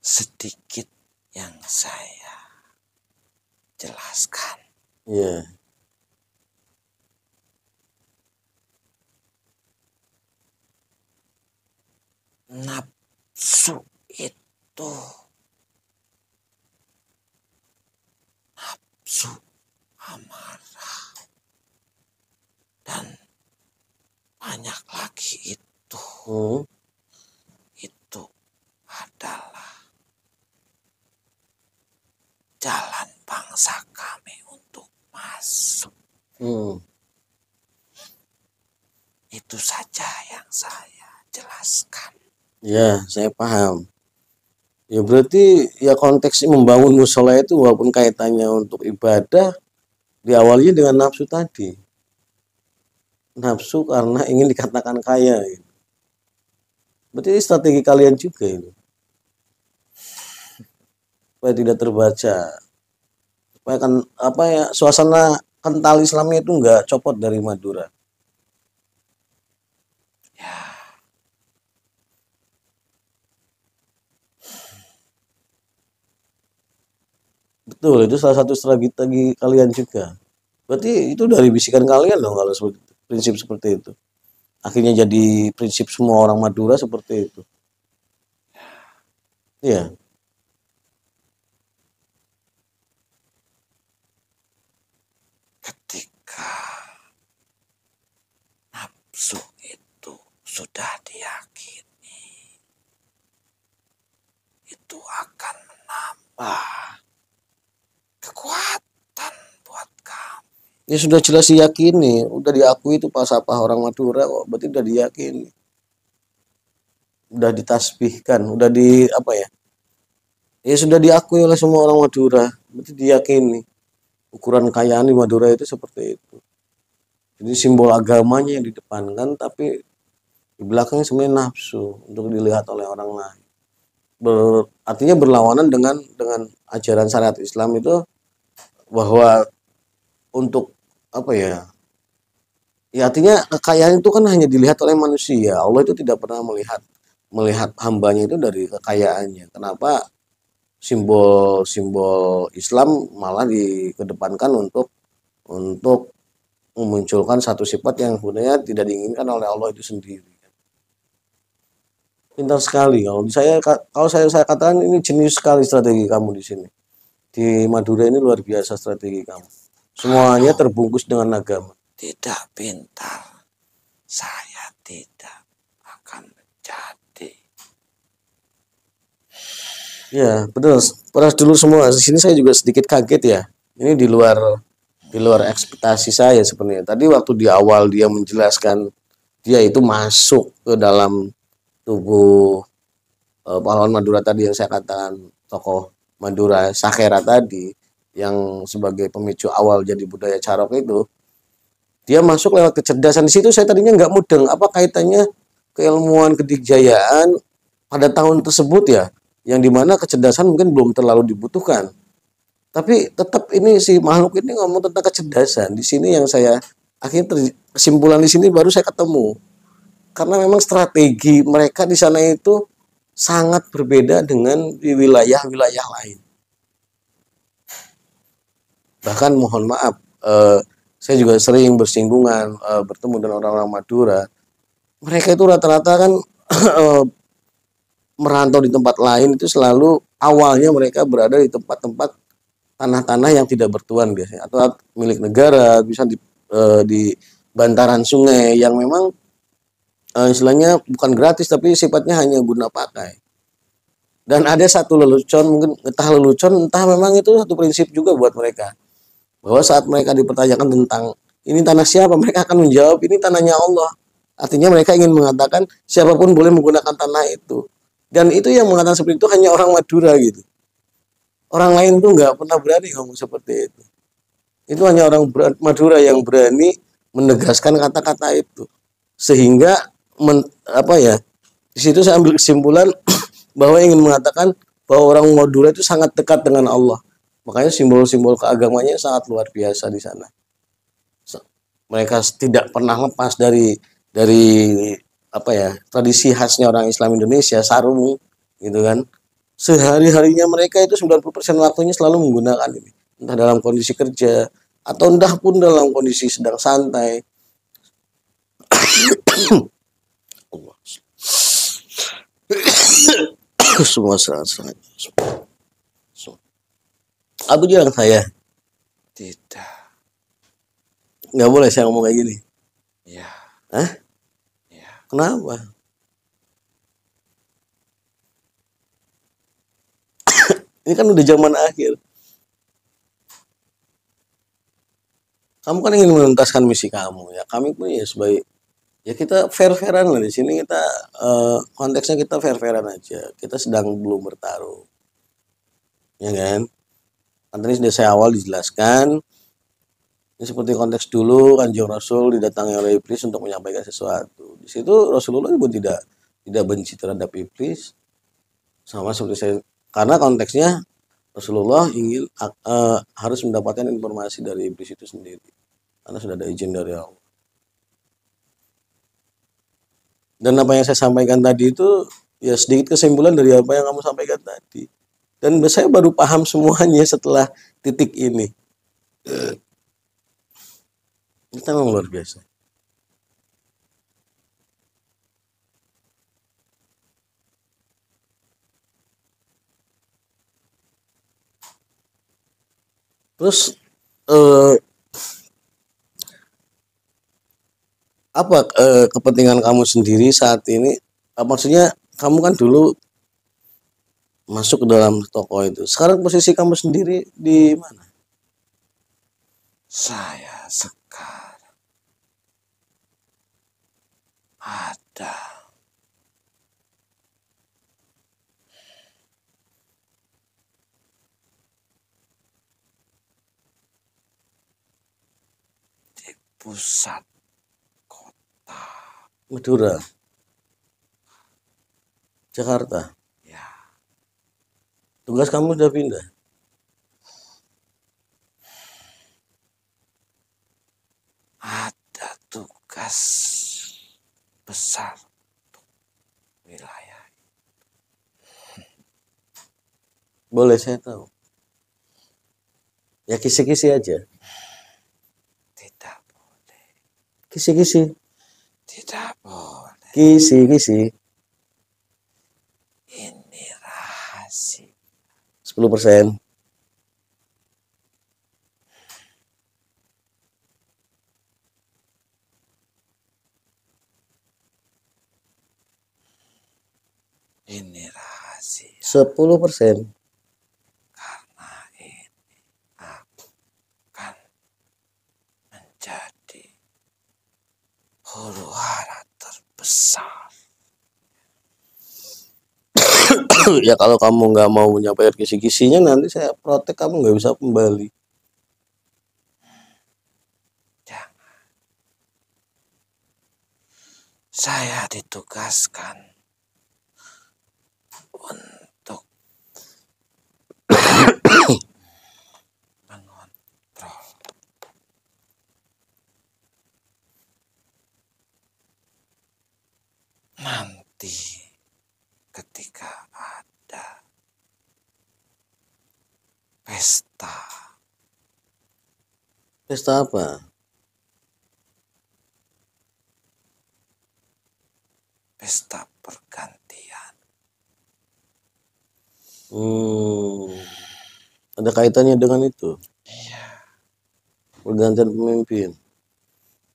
Sedikit yang saya jelaskan. Ya. Nafsu itu, nafsu amarah, dan banyak lagi Hmm. itu adalah jalan bangsa kami untuk masuk. Hmm. Itu saja yang saya jelaskan. Ya, saya paham. Ya berarti ya konteksnya membangun musola itu walaupun kaitannya untuk ibadah diawali dengan nafsu tadi. Nafsu karena ingin dikatakan kaya. Gitu. Berarti ini strategi kalian juga ini. Supaya tidak terbaca. Supaya kan apa ya suasana kental Islamnya itu enggak copot dari Madura. Ya, Betul, itu salah satu strategi kalian juga. Berarti itu dari bisikan kalian dong kalau seperti itu. Prinsip seperti itu. Akhirnya jadi prinsip semua orang Madura seperti itu. Iya. ketika nafsu itu sudah diyakini, itu akan menambah kekuatan buat kamu. Ya sudah jelas diyakini, udah diakui itu falsafah orang Madura kok, berarti udah diyakini. Udah ditasbihkan, udah di apa ya? Ya sudah diakui oleh semua orang Madura, berarti diyakini. Ukuran kekayaan di Madura itu seperti itu. Jadi simbol agamanya yang didepankan, tapi di belakangnya sebenarnya nafsu untuk dilihat oleh orang lain. Artinya berlawanan dengan ajaran syariat Islam itu bahwa untuk apa ya? Ya artinya kekayaan itu kan hanya dilihat oleh manusia. Allah itu tidak pernah melihat hambanya itu dari kekayaannya. Kenapa simbol-simbol Islam malah dikedepankan untuk memunculkan satu sifat yang sebenarnya tidak diinginkan oleh Allah itu sendiri. Pintar sekali kalau saya katakan ini jenius sekali strategi kamu di sini. Di Madura ini luar biasa strategi kamu. Semuanya Kalau terbungkus dengan agama. tidak pintar, saya tidak akan menjadi. Ya, betul. Peras dulu semua. Di sini saya juga sedikit kaget ya. Ini di luar ekspektasi saya sebenarnya. Tadi waktu di awal dia menjelaskan dia itu masuk ke dalam tubuh pahlawan Madura tadi yang saya katakan tokoh Madura Sakera tadi yang sebagai pemicu awal jadi budaya Carok itu dia masuk lewat kecerdasan. Di situ saya tadinya nggak mudeng apa kaitannya keilmuan kedikjayaan pada tahun tersebut ya yang dimana kecerdasan mungkin belum terlalu dibutuhkan tapi tetap ini si makhluk ini ngomong tentang kecerdasan. Di sini yang saya akhirnya kesimpulan di sini baru saya ketemu karena memang strategi mereka di sana itu sangat berbeda dengan di wilayah-wilayah lain. Bahkan mohon maaf, saya juga sering bersinggungan bertemu dengan orang-orang Madura. Mereka itu rata-rata kan merantau di tempat lain itu selalu awalnya mereka berada di tempat-tempat tanah-tanah yang tidak bertuan biasanya atau milik negara, bisa di bantaran sungai yang memang istilahnya bukan gratis tapi sifatnya hanya guna pakai. Dan ada satu lelucon, mungkin entah lelucon, entah memang itu satu prinsip juga buat mereka. Bahwa saat mereka dipertanyakan tentang ini tanah siapa, mereka akan menjawab ini tanahnya Allah. Artinya mereka ingin mengatakan siapapun boleh menggunakan tanah itu. Dan itu yang mengatakan seperti itu hanya orang Madura gitu. Orang lain tuh nggak pernah berani ngomong seperti itu. Itu hanya orang Madura yang berani menegaskan kata-kata itu. Sehingga apa ya? Di situ saya ambil kesimpulan bahwa ingin mengatakan bahwa orang Madura itu sangat dekat dengan Allah. Makanya simbol-simbol keagamannya sangat luar biasa di sana. Mereka tidak pernah lepas dari apa ya, tradisi khasnya orang Islam Indonesia, sarung gitu kan. Sehari-harinya mereka itu 90% waktunya selalu menggunakan ini. Entah dalam kondisi kerja atau entah pun dalam kondisi sedang santai. Semua serangan-serangan. Apa bilang saya? Tidak. Nggak boleh saya ngomong kayak gini. Ya. Hah? Ya. Kenapa? Ini kan udah zaman akhir. Kamu kan ingin menuntaskan misi kamu ya. Kami pun ya sebagai ya kita fair-fairan lah di sini, kita konteksnya kita fair-fairan aja. Kita sedang belum bertarung. Ya kan? Kan tadi sudah saya awal dijelaskan. Ini seperti konteks dulu Kanjeng Rasul didatangi oleh iblis untuk menyampaikan sesuatu. Di situ Rasulullah pun tidak benci terhadap iblis. Sama seperti saya, karena konteksnya Rasulullah ingin harus mendapatkan informasi dari iblis itu sendiri. Karena sudah ada izin dari Allah. Dan apa yang saya sampaikan tadi itu ya sedikit kesimpulan dari apa yang kamu sampaikan tadi. Dan saya baru paham semuanya setelah titik ini. Kita memang luar biasa. Terus apa kepentingan kamu sendiri saat ini? Maksudnya kamu kan dulu masuk ke dalam toko itu. Sekarang posisi kamu sendiri di mana? Saya sekarang ada di pusat kota. Madura, Jakarta. Ya. Tugas kamu udah pindah. Ada tugas besar untuk wilayah. Boleh saya tahu? Ya kisi-kisi aja. Tidak boleh. Kisi-kisi. Tidak boleh. Kisi-kisi. Ini rahasia. 10%. Ini rahasia. 10%. Karena ini akan menjadi huru hara terbesar. Ya kalau kamu nggak mau menyampaikan kisi-kisinya, nanti saya protek, kamu nggak bisa kembali. Jangan. Saya ditugaskan untuk mengontrol nanti ketika ada pesta. Pesta apa? Pesta pergantian. Ada kaitannya dengan itu? Iya. Pergantian pemimpin.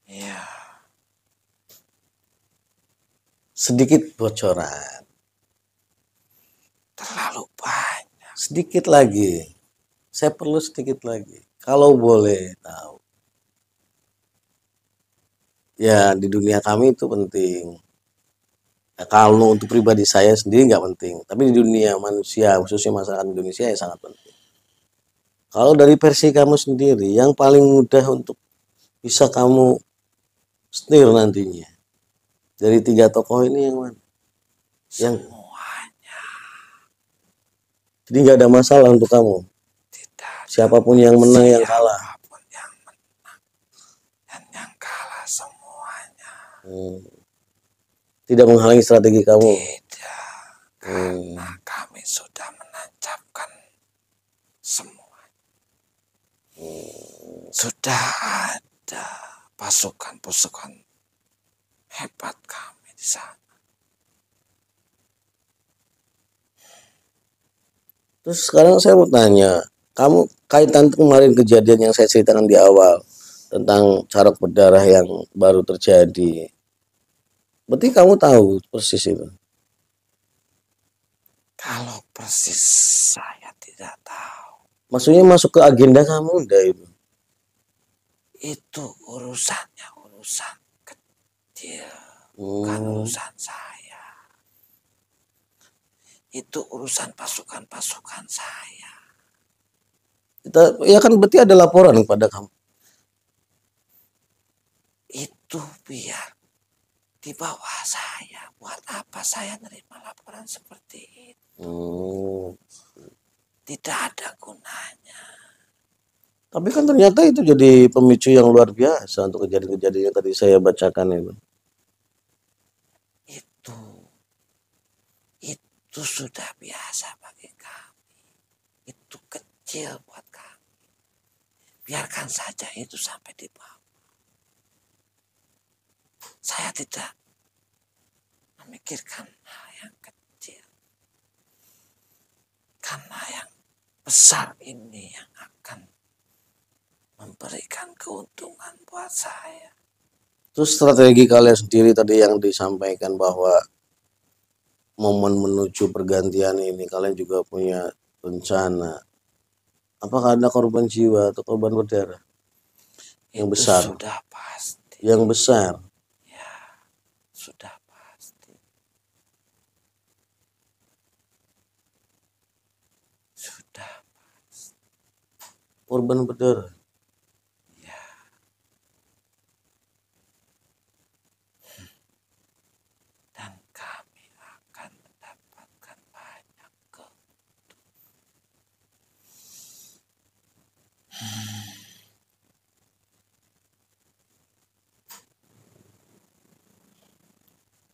Iya. Sedikit bocoran. Terlalu banyak. Sedikit lagi. Saya perlu sedikit lagi. Kalau boleh tahu. Ya di dunia kami itu penting. Ya, kalau untuk pribadi saya sendiri nggak penting. Tapi di dunia manusia, khususnya masyarakat Indonesia ya sangat penting. Kalau dari versi kamu sendiri, yang paling mudah untuk bisa kamu setir nantinya. Dari 3 tokoh ini yang mana? Semuanya. Jadi nggak ada masalah untuk kamu. Tidak ada Siapapun yang menang yang kalah. siapapun yang menang dan yang kalah semuanya. Tidak menghalangi strategi kamu. Tidak, karena kami sudah menancapkan semua. Sudah ada pasukan-pasukan hebat kami di sana. Terus sekarang saya mau tanya, kamu kaitan kemarin kejadian yang saya ceritakan di awal tentang carok berdarah yang baru terjadi. Berarti kamu tahu persis itu. Kalau persis saya tidak tahu. Maksudnya masuk ke agenda kamu enggak itu? Itu urusannya urusan kecil, bukan urusan saya. Itu urusan pasukan-pasukan saya. Ya kan berarti ada laporan kepada kamu. Itu biar di bawah saya. Buat apa saya nerima laporan seperti itu? Tidak ada gunanya. Tapi kan ternyata itu jadi pemicu yang luar biasa untuk kejadian-kejadian yang tadi saya bacakan itu. Itu sudah biasa bagi kami. Itu kecil buat kami. Biarkan saja itu sampai di bawah. Saya tidak memikirkan hal yang kecil. Karena yang besar ini yang akan memberikan keuntungan buat saya. Terus strategi kalian sendiri tadi yang disampaikan bahwa momen menuju pergantian ini kalian juga punya rencana. Apakah ada korban jiwa atau korban berdarah? Yang Itu besar. sudah pasti. Yang besar. Ya, sudah pasti. Sudah pasti. Korban berdarah. Ya. Dan kami akan mendapatkan banyak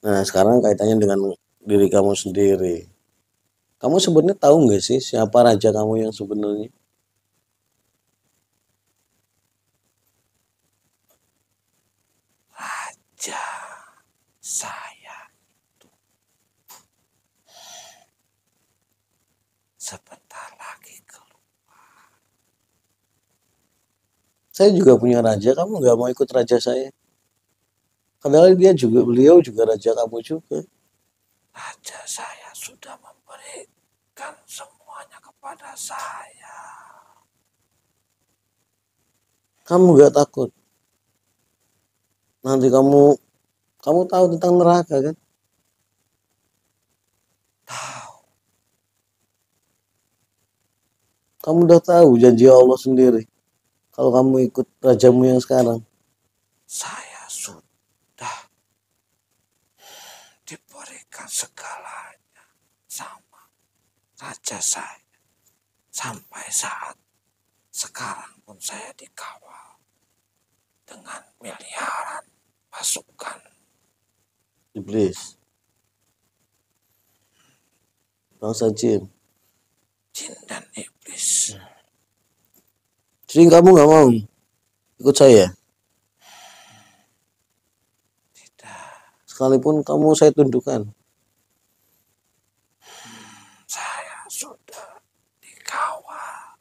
Nah, sekarang kaitannya dengan diri kamu sendiri. Kamu sebenarnya tahu nggak sih siapa raja kamu yang sebenarnya? raja saya itu sebentar lagi keluar. Saya juga punya raja, kamu nggak mau ikut raja saya? Padahal beliau juga raja kamu juga. Raja saya sudah memberikan semuanya kepada saya. Kamu nggak takut? Nanti kamu tahu tentang neraka kan? Tahu. Kamu udah tahu janji Allah sendiri. Kalau kamu ikut rajamu yang sekarang. Saya sudah diberikan segalanya sama raja saya. Sampai saat sekarang pun saya dikawal dengan miliaran pasukan Iblis. Bangsa jin. jin dan iblis. Jadi kamu nggak mau ikut saya? Tidak. Sekalipun kamu saya tundukkan. Saya sudah dikawal.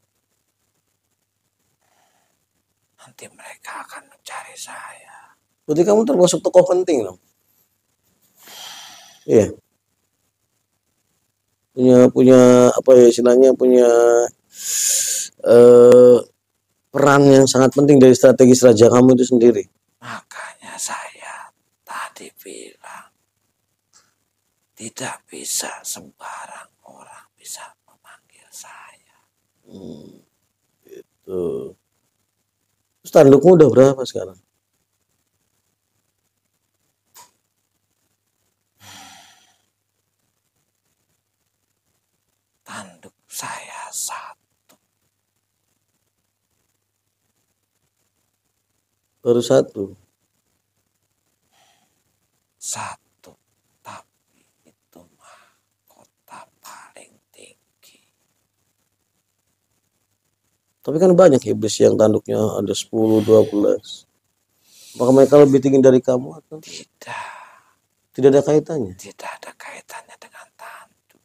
Nanti mereka akan mencari saya. Berarti kamu termasuk tokoh penting dong. Iya. Punya apa ya istilahnya punya peran yang sangat penting dari strategi raja kamu itu sendiri. Makanya saya tadi bilang tidak bisa sembarang orang bisa memanggil saya. Gitu. Terus tandukmu udah berapa sekarang? Tanduk saya Baru satu. Satu, tapi itu mah kota paling tinggi. Tapi kan banyak iblis yang tanduknya ada 10, 12. Apakah mereka lebih tinggi dari kamu atau tidak ada kaitannya? Tidak ada kaitannya dengan tanduk.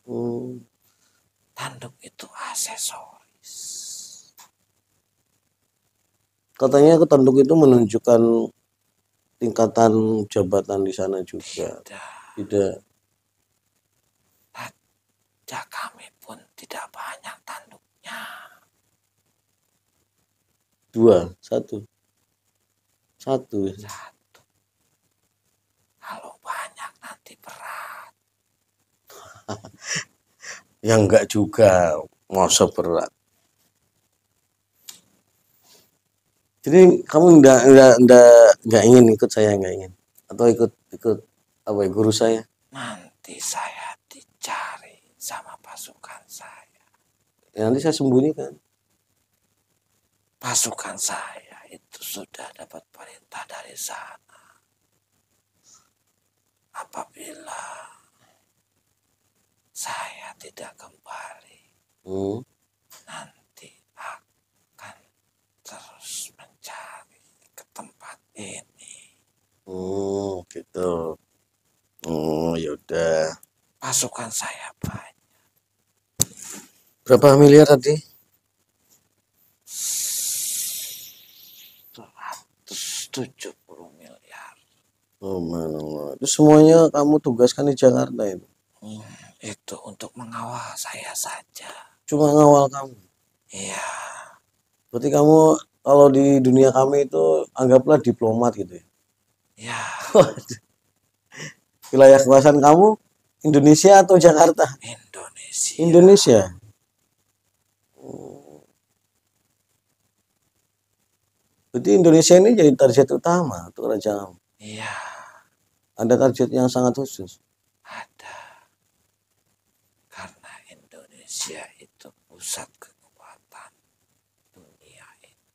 Hmm. Tanduk itu aksesoris. Katanya tanduk itu menunjukkan tingkatan jabatan di sana juga. Tidak. Raja kami pun tidak banyak tanduknya. 2, 1. 1. Satu. Kalau banyak nanti berat. Ya enggak juga, masa berat. Jadi kamu enggak ingin ikut saya, enggak ingin, atau ikut apa ya, guru saya? Nanti saya dicari sama pasukan saya. Ya, nanti saya sembunyikan. Pasukan saya itu sudah dapat perintah dari sana. Apabila saya tidak kembali, nanti akan terus mencari ke tempat ini. Gitu. Yaudah. Pasukan saya banyak. Berapa miliar tadi? 170 miliar. Oh, mana. Itu semuanya kamu tugaskan di Jakarta itu? Itu untuk mengawal saya saja. Cuma ngawal kamu? Iya. Berarti kamu kalau di dunia kami itu anggaplah diplomat gitu ya? Ya. Wilayah kekuasaan kamu Indonesia atau Jakarta? Indonesia. Indonesia. Berarti Indonesia ini jadi target utama untuk raja kamu? Iya. Ada target yang sangat khusus? Ada. Karena Indonesia itu pusat kekuatan dunia ini.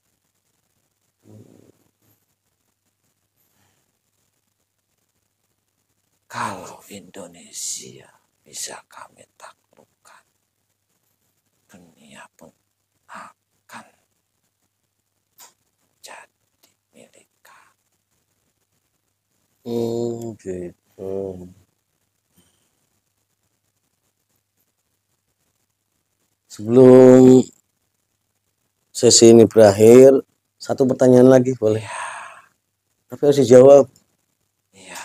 Kalau Indonesia bisa kami taklukkan, dunia pun akan jadi milik kami. Gitu. Sebelum sesi ini berakhir, satu pertanyaan lagi boleh? Ya. Tapi harus dijawab. Ya.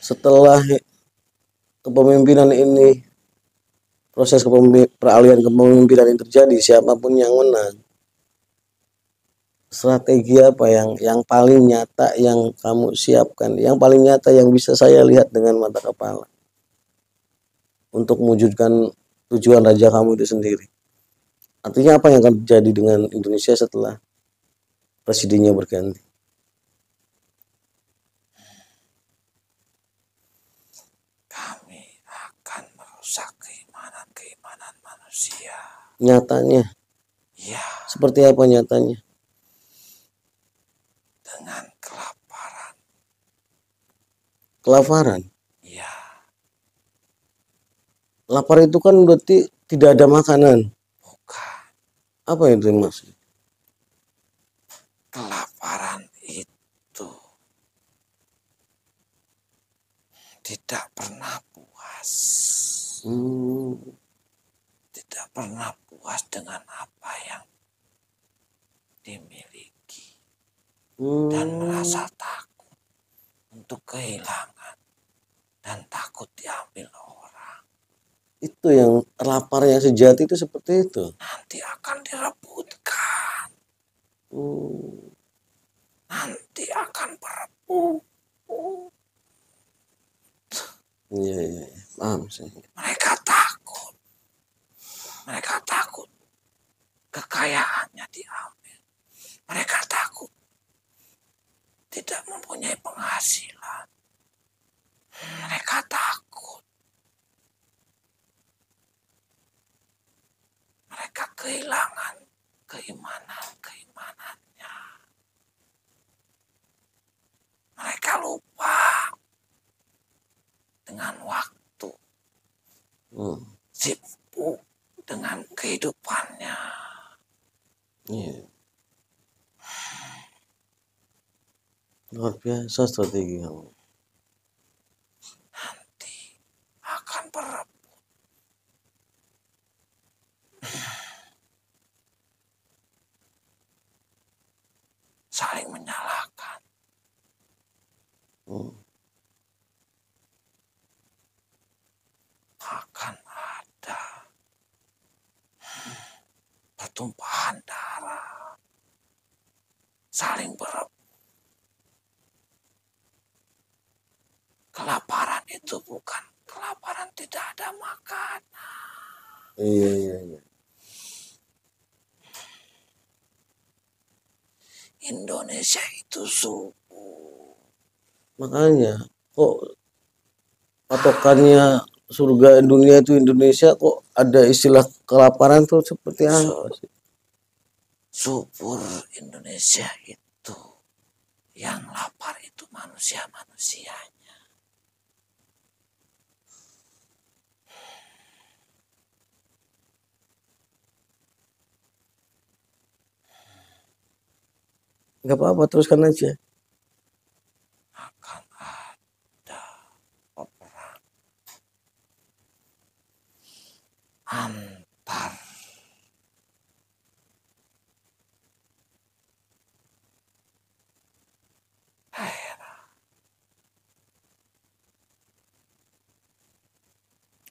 Setelah kepemimpinan ini, proses peralihan kepemimpinan yang terjadi, siapapun yang menang, strategi apa yang paling nyata yang kamu siapkan, yang paling nyata yang bisa saya lihat dengan mata kepala untuk mewujudkan tujuan raja kamu itu sendiri? Artinya apa yang akan terjadi dengan Indonesia setelah presidennya berganti? Kami akan merusak keimanan manusia. Nyatanya? Ya. Seperti apa nyatanya? Dengan kelaparan. Kelaparan? Ya. Lapar itu kan berarti tidak ada makanan. Bukan. Apa itu maksud? Kelaparan itu tidak pernah puas. Tidak pernah puas dengan apa yang dimiliki. Dan merasa takut untuk kehilangan. Dan takut diambil orang. Itu yang lapar yang sejati itu seperti itu. Nanti akan direbutkan. Nanti akan berebut. Iya, paham sih. Mereka takut. Mereka takut kekayaannya diambil. Mereka takut tidak mempunyai penghasilan. Mereka takut. Mereka kehilangan keimanannya. Mereka lupa dengan waktu, sibuk dengan kehidupannya. Luar biasa strategi kamu. Nanti akan berebut. Saling menyalahkan. Akan ada pertumpahan darah. Saling berebut. Kelaparan itu bukan kelaparan tidak ada makanan. Iya. Indonesia itu subur. Makanya kok patokannya surga dunia itu Indonesia, kok ada istilah kelaparan tuh seperti apa sih? Subur Indonesia itu, yang lapar itu manusia-manusianya. Nggak apa-apa, teruskan aja. Akan ada peperangan antar daerah,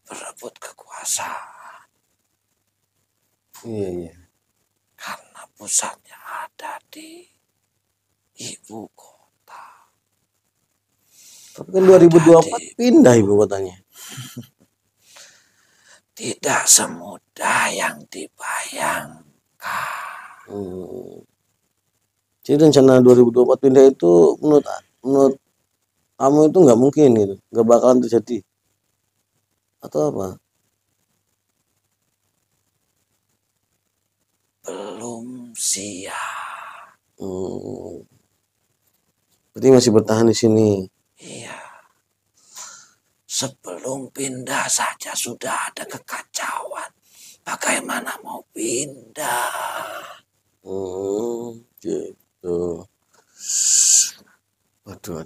berebut kekuasaan. Iya. Karena pusatnya ada di ibu kota. Tapi kan 2024 pindah ibu kotanya. Tidak semudah yang dibayangkan. Jadi rencana 2024 pindah itu menurut kamu itu nggak mungkin gitu, nggak bakalan terjadi atau apa? Belum siap. Berarti masih bertahan di sini. Iya. Sebelum pindah saja sudah ada kekacauan. Bagaimana mau pindah? Gitu. Waduh.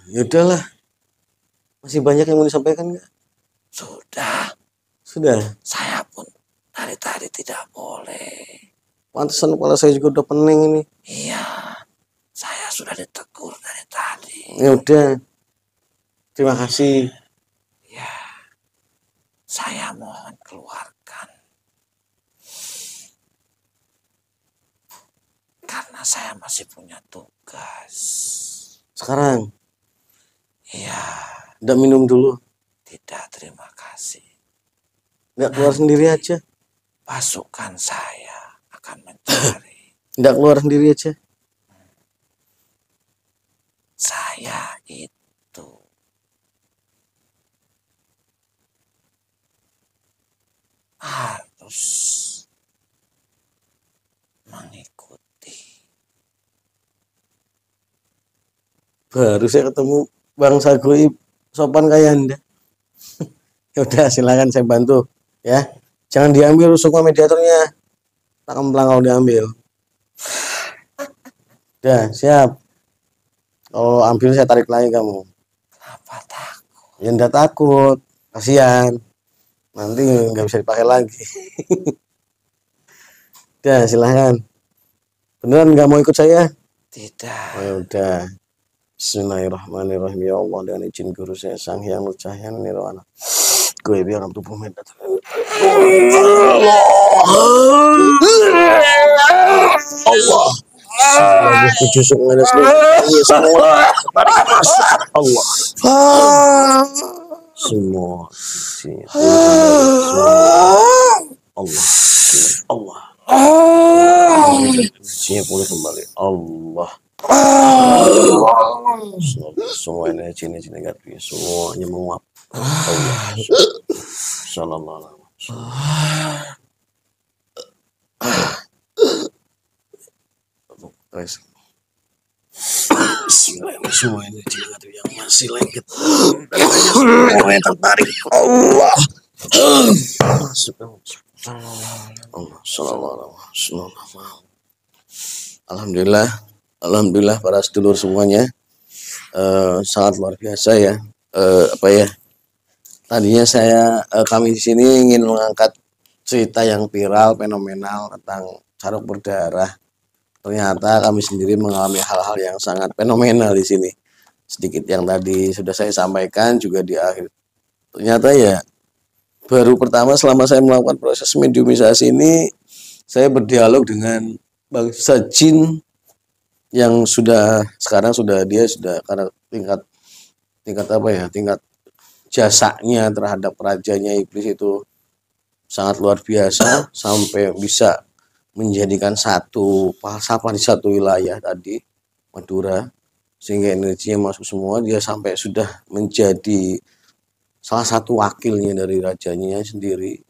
Ya udahlah. Masih banyak yang mau disampaikan nggak? Sudah. Saya pun dari tadi tidak boleh. Pantesan kepala saya juga udah pening ini. Iya. Saya sudah ditegur dari tadi. Ya udah. Terima kasih. Ya. Saya mohon keluarkan. Karena saya masih punya tugas. Sekarang? Iya. Nggak minum dulu? Tidak, terima kasih. Nggak keluar sendiri aja? Pasukan saya akan mencari. Nggak keluar sendiri aja? Saya itu harus mengikuti. Baru saya ketemu Bang Sagoi sopan kayak Anda. Ya udah, silakan saya bantu ya. Jangan diambil semua mediatornya. Tak kemplang kalau diambil. Udah, siap. Kalau ambil saya tarik lagi kamu. Kenapa takut? Ya enggak takut. Kasihan. Nanti nggak bisa dipakai lagi. Udah, silakan. Beneran nggak mau ikut saya? Tidak. Oh, ya udah. Bismillahirrahmanirrahim. Ya Allah, dengan izin guru saya Sang Hyang Nurcahyan Nirwana. Gue biar tubuh medan. Allah. Allah setuju semua semua. Allah. Semua. Allah. Allah. Energinya pulih kembali. Allah. Semua energi negatif semuanya menguap. Allah. Sallallahu alaihi wasallam. Semua ini yang masih lengket semua yang tertarik. Allah masuk. Allah sallallahu. Alhamdulillah para sedulur semuanya, sangat luar biasa ya. Tadinya kami di sini ingin mengangkat cerita yang viral fenomenal tentang caruk berdarah. Ternyata kami sendiri mengalami hal-hal yang sangat fenomenal di sini. Sedikit yang tadi sudah saya sampaikan juga di akhir. Ternyata ya baru pertama selama saya melakukan proses mediumisasi ini, saya berdialog dengan bangsa jin yang sekarang sudah karena tingkat jasanya terhadap rajanya iblis itu sangat luar biasa sampai bisa menjadikan satu falsafah di satu wilayah tadi Madura, sehingga energinya masuk semua. Dia sampai sudah menjadi salah satu wakilnya dari rajanya sendiri.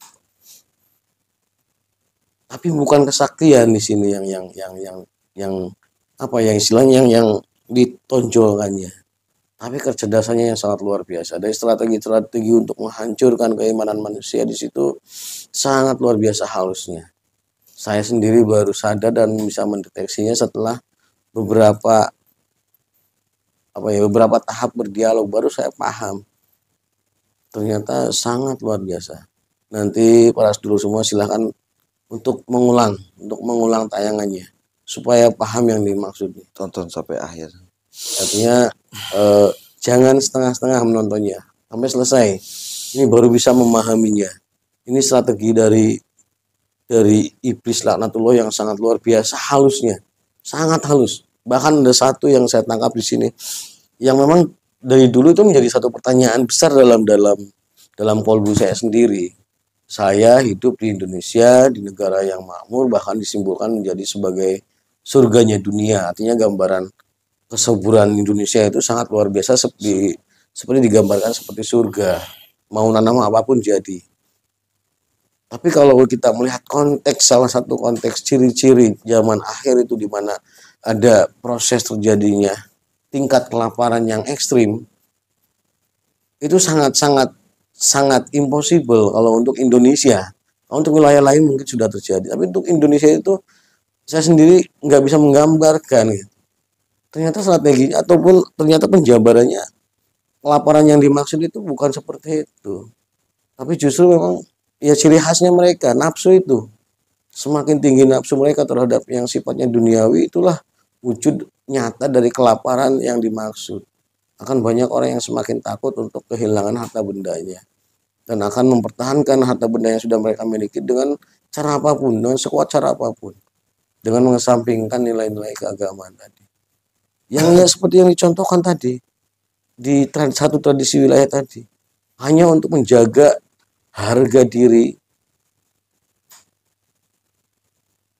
Tapi bukan kesaktian di sini yang istilahnya yang ditonjolkannya, tapi kecerdasannya yang sangat luar biasa. Dari strategi untuk menghancurkan keimanan manusia di situ sangat luar biasa halusnya. Saya sendiri baru sadar dan bisa mendeteksinya setelah beberapa tahap berdialog, baru saya paham. Ternyata sangat luar biasa. Nanti para sedulur semua silahkan untuk mengulang tayangannya supaya paham yang dimaksud. Tonton sampai akhir. Artinya jangan setengah-setengah menontonnya sampai selesai. Ini baru bisa memahaminya. Ini strategi dari iblis laknatullah yang sangat luar biasa halusnya, sangat halus. Bahkan ada satu yang saya tangkap di sini yang memang dari dulu itu menjadi satu pertanyaan besar dalam kolbu saya sendiri. Saya hidup di Indonesia, di negara yang makmur, bahkan disimbolkan menjadi sebagai surganya dunia. Artinya gambaran kesuburan Indonesia itu sangat luar biasa, seperti digambarkan seperti surga. Mau nanam apapun jadi. Tapi kalau kita melihat salah satu konteks ciri-ciri zaman akhir itu di mana ada proses terjadinya tingkat kelaparan yang ekstrim, itu sangat impossible kalau untuk Indonesia. Untuk wilayah lain mungkin sudah terjadi, tapi untuk Indonesia itu saya sendiri nggak bisa menggambarkan. Ternyata strateginya ataupun ternyata penjabarannya kelaparan yang dimaksud itu bukan seperti itu, tapi justru memang ya ciri khasnya mereka, nafsu itu. Semakin tinggi nafsu mereka terhadap yang sifatnya duniawi, itulah wujud nyata dari kelaparan yang dimaksud. Akan banyak orang yang semakin takut untuk kehilangan harta bendanya. Dan akan mempertahankan harta benda yang sudah mereka miliki dengan cara apapun, dengan sekuat cara apapun. Dengan mengesampingkan nilai-nilai keagamaan tadi. Yang ya seperti yang dicontohkan tadi, di satu tradisi wilayah tadi. Hanya untuk menjaga harga diri,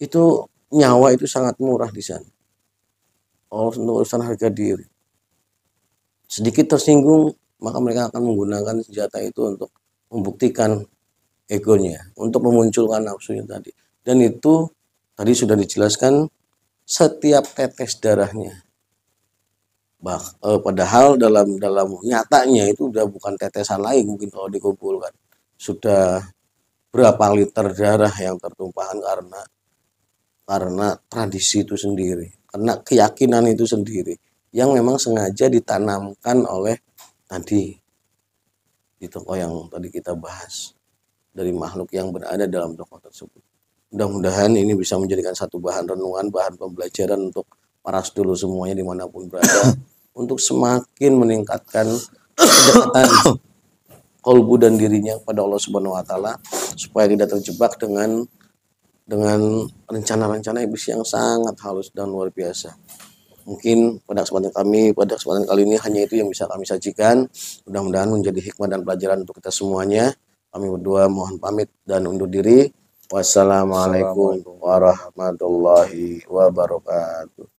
itu nyawa itu sangat murah di sana. Untuk urusan harga diri, sedikit tersinggung maka mereka akan menggunakan senjata itu untuk membuktikan egonya, untuk memunculkan nafsunya tadi. Dan itu tadi sudah dijelaskan setiap tetes darahnya. Padahal dalam nyatanya itu udah bukan tetesan lagi mungkin kalau dikumpulkan. Sudah berapa liter darah yang tertumpahkan karena tradisi itu sendiri, karena keyakinan itu sendiri yang memang sengaja ditanamkan oleh tadi di tokoh yang tadi kita bahas, dari makhluk yang berada dalam tokoh tersebut. Mudah-mudahan ini bisa menjadikan satu bahan renungan, bahan pembelajaran untuk para sedulur semuanya dimanapun berada untuk semakin meningkatkan kedekatan kolbu dan dirinya kepada Allah Subhanahu wa taala supaya tidak terjebak dengan rencana-rencana iblis yang sangat halus dan luar biasa. Mungkin pada kesempatan kali ini hanya itu yang bisa kami sajikan. Mudah-mudahan menjadi hikmah dan pelajaran untuk kita semuanya. Kami berdua mohon pamit dan undur diri. Wassalamualaikum warahmatullahi wabarakatuh.